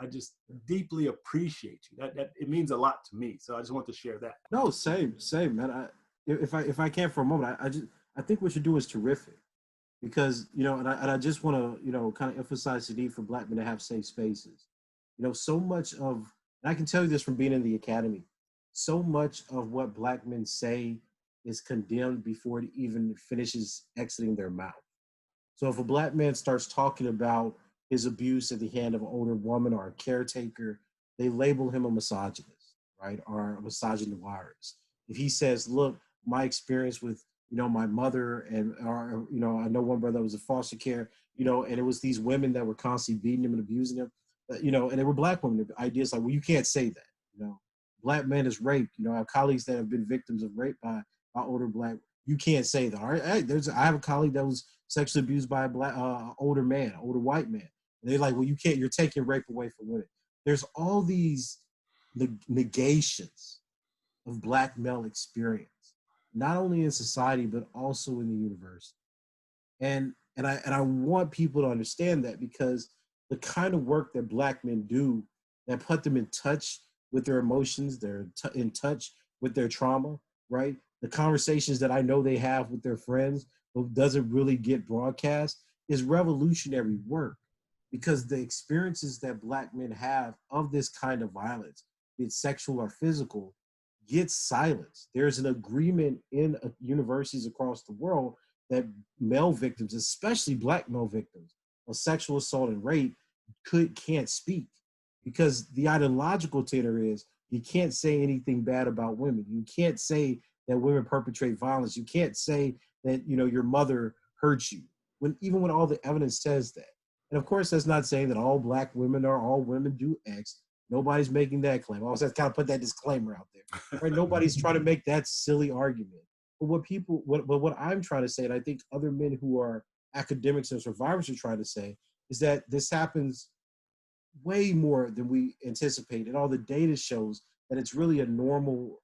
I just deeply appreciate you. That it means a lot to me. So I just want to share that. No, same, man. If I can for a moment, I think what you do is terrific, because and I just want to kind of emphasize the need for Black men to have safe spaces. So much of, and I can tell you this from being in the academy, so much of what Black men say is condemned before it even finishes exiting their mouth. So if a Black man starts talking about his abuse at the hand of an older woman or a caretaker, they label him a misogynist, right? Or a misogynoirist. If he says, look, my experience with, my mother or I know one brother that was in foster care, and it was these women that were constantly beating him and abusing him, and they were Black women. The idea is like, well, you can't say that, Black man is raped. I have colleagues that have been victims of rape by older Black. You can't say that. All right, I have a colleague that was sexually abused by a Black older white man. And they're like, well, you can't. You're taking rape away from women. There's all these negations of Black male experience, not only in society but also in the university. And I want people to understand that, because the kind of work that Black men do that put them in touch with their emotions, they're in touch with their trauma, right? The conversations that I know they have with their friends, but doesn't really get broadcast, is revolutionary work, because the experiences that Black men have of this kind of violence, be it sexual or physical, gets silenced. There's an agreement in universities across the world that male victims, especially Black male victims of sexual assault and rape, can't speak, because the ideological tenor is you can't say anything bad about women. You can't say that women perpetrate violence. You can't say that your mother hurt you, even when all the evidence says that. And of course, that's not saying that all Black women or all women do X. Nobody's making that claim. I also have to kind of put that disclaimer out there, right? Nobody's trying to make that silly argument. But what I'm trying to say, and I think other men who are academics and survivors are trying to say, is that this happens way more than we anticipate, and all the data shows that it's really a normal,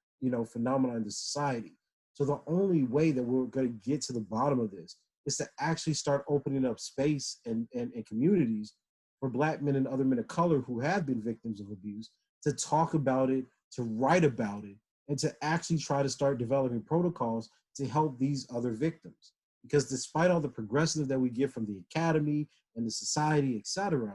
phenomenon in the society. So the only way that we're going to get to the bottom of this is to actually start opening up space and communities for Black men and other men of color who have been victims of abuse to talk about it, to write about it, and to actually try to start developing protocols to help these other victims. Because despite all the progressive that we get from the academy and the society, et cetera,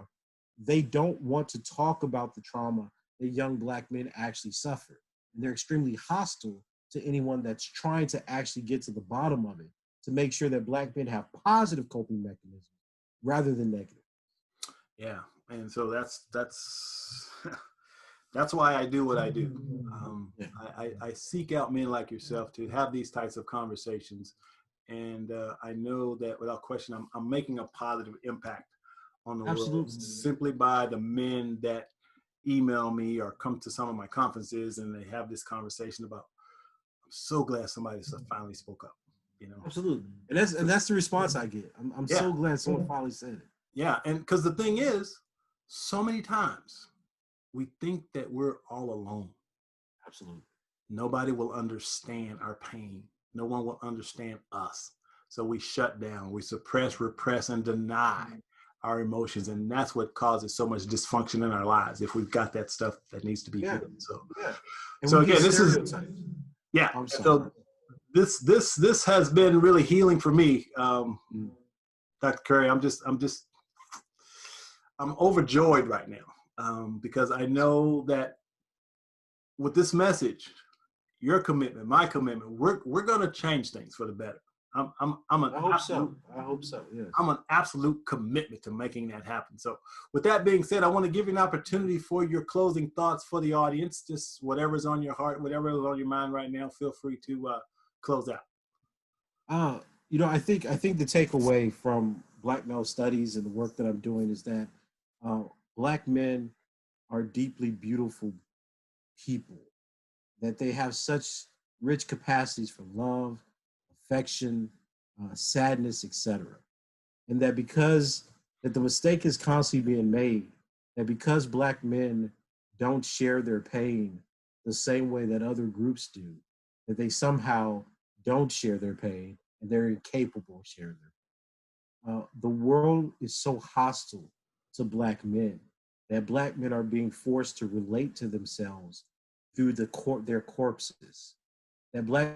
they don't want to talk about the trauma that young Black men actually suffer. And they're extremely hostile to anyone that's trying to actually get to the bottom of it, to make sure that Black men have positive coping mechanisms rather than negative. Yeah, and so that's that's why I do what I do. I seek out men like yourself to have these types of conversations, and I know that without question, I'm making a positive impact on the world simply by the men that email me or come to some of my conferences and they have this conversation about, I'm so glad somebody finally spoke up, Absolutely. And that's the response I get. I'm so glad someone finally said it. Yeah, and because the thing is, so many times we think that we're all alone. Absolutely. Nobody will understand our pain. No one will understand us. So we shut down, we suppress, repress, and deny our emotions. And that's what causes so much dysfunction in our lives, if we've got that stuff that needs to be healed. So again, this is, so this has been really healing for me. Dr. Curry, I'm overjoyed right now, because I know that with this message, your commitment, my commitment, we're going to change things for the better. I hope so. Yeah. I'm an absolute commitment to making that happen. So with that being said, I want to give you an opportunity for your closing thoughts for the audience. Just whatever's on your heart, whatever is on your mind right now, feel free to close out. I think the takeaway from Black male studies and the work that I'm doing is that Black men are deeply beautiful people, that they have such rich capacities for love, affection, sadness, etc. And that because that the mistake is constantly being made, that because Black men don't share their pain the same way that other groups do, that they somehow don't share their pain and they're incapable of sharing their pain. The world is so hostile to Black men that Black men are being forced to relate to themselves through their corpses. That Black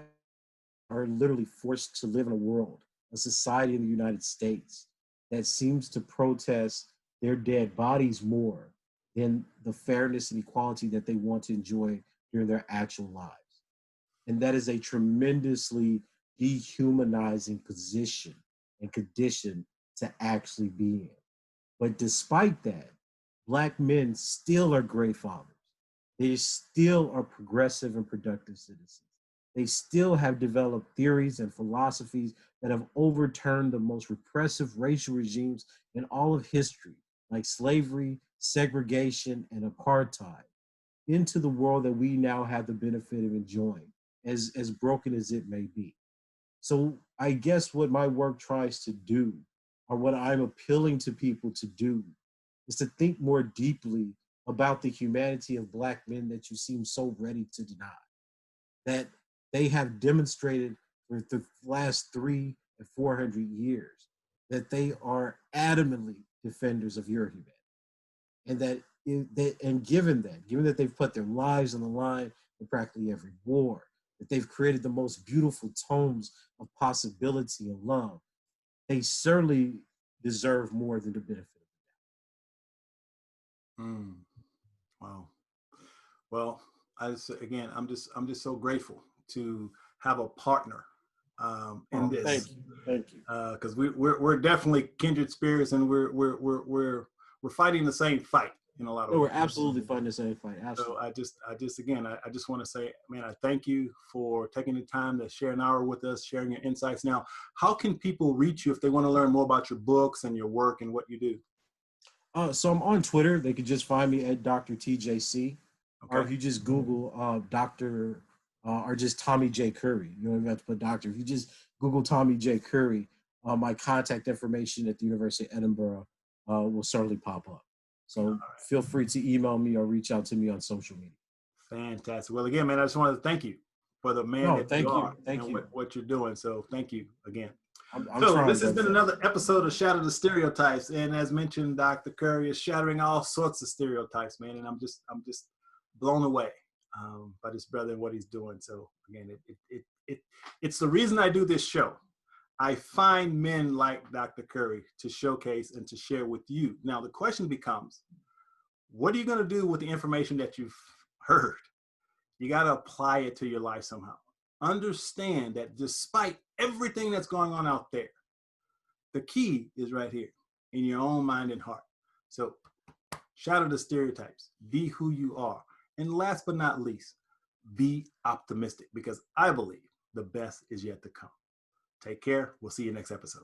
are literally forced to live in a world, a society in the United States that seems to protest their dead bodies more than the fairness and equality that they want to enjoy during their actual lives. And that is a tremendously dehumanizing position and condition to actually be in. But despite that, Black men still are great fathers. They still are progressive and productive citizens. They still have developed theories and philosophies that have overturned the most repressive racial regimes in all of history, like slavery, segregation, and apartheid, into the world that we now have the benefit of enjoying, as broken as it may be. So I guess what my work tries to do, or what I'm appealing to people to do, is to think more deeply about the humanity of Black men that you seem so ready to deny. That they have demonstrated for the last 300 and 400 years that they are adamantly defenders of your humanity. And given that they've put their lives on the line in practically every war, that they've created the most beautiful tomes of possibility and love, they certainly deserve more than the benefit. Mm, wow. Well, again, I'm just so grateful to have a partner in Thank this, you, thank you. because we're definitely kindred spirits, and we're fighting the same fight in a lot of No, ways. we're absolutely fighting the same fight. So Absolutely. I just want to say, man, I thank you for taking the time to share an hour with us, sharing your insights. Now, how can people reach you if they want to learn more about your books and your work and what you do? So I'm on Twitter. They could just find me at Dr. TJC, or Okay. if you just Google Dr. Or just Tommy J. Curry, you don't even have to put doctor. If you just Google Tommy J. Curry, my contact information at the University of Edinburgh will certainly pop up. So feel free to email me or reach out to me on social media. Fantastic. Well, again, man, I just wanted to thank you for the man No, that you thank you. are Thank and you. what you're doing. So thank you again. I'm So trying, this has been brother. another episode of Shatter the Stereotypes. And as mentioned, Dr. Curry is shattering all sorts of stereotypes, man. And I'm just blown away by this brother and what he's doing. So again, it's the reason I do this show. I find men like Dr. Curry to showcase and to share with you. Now, the question becomes, what are you going to do with the information that you've heard? You got to apply it to your life somehow. Understand that despite everything that's going on out there, the key is right here in your own mind and heart. So shatter the stereotypes, be who you are. And last but not least, be optimistic, because I believe the best is yet to come. Take care. We'll see you next episode.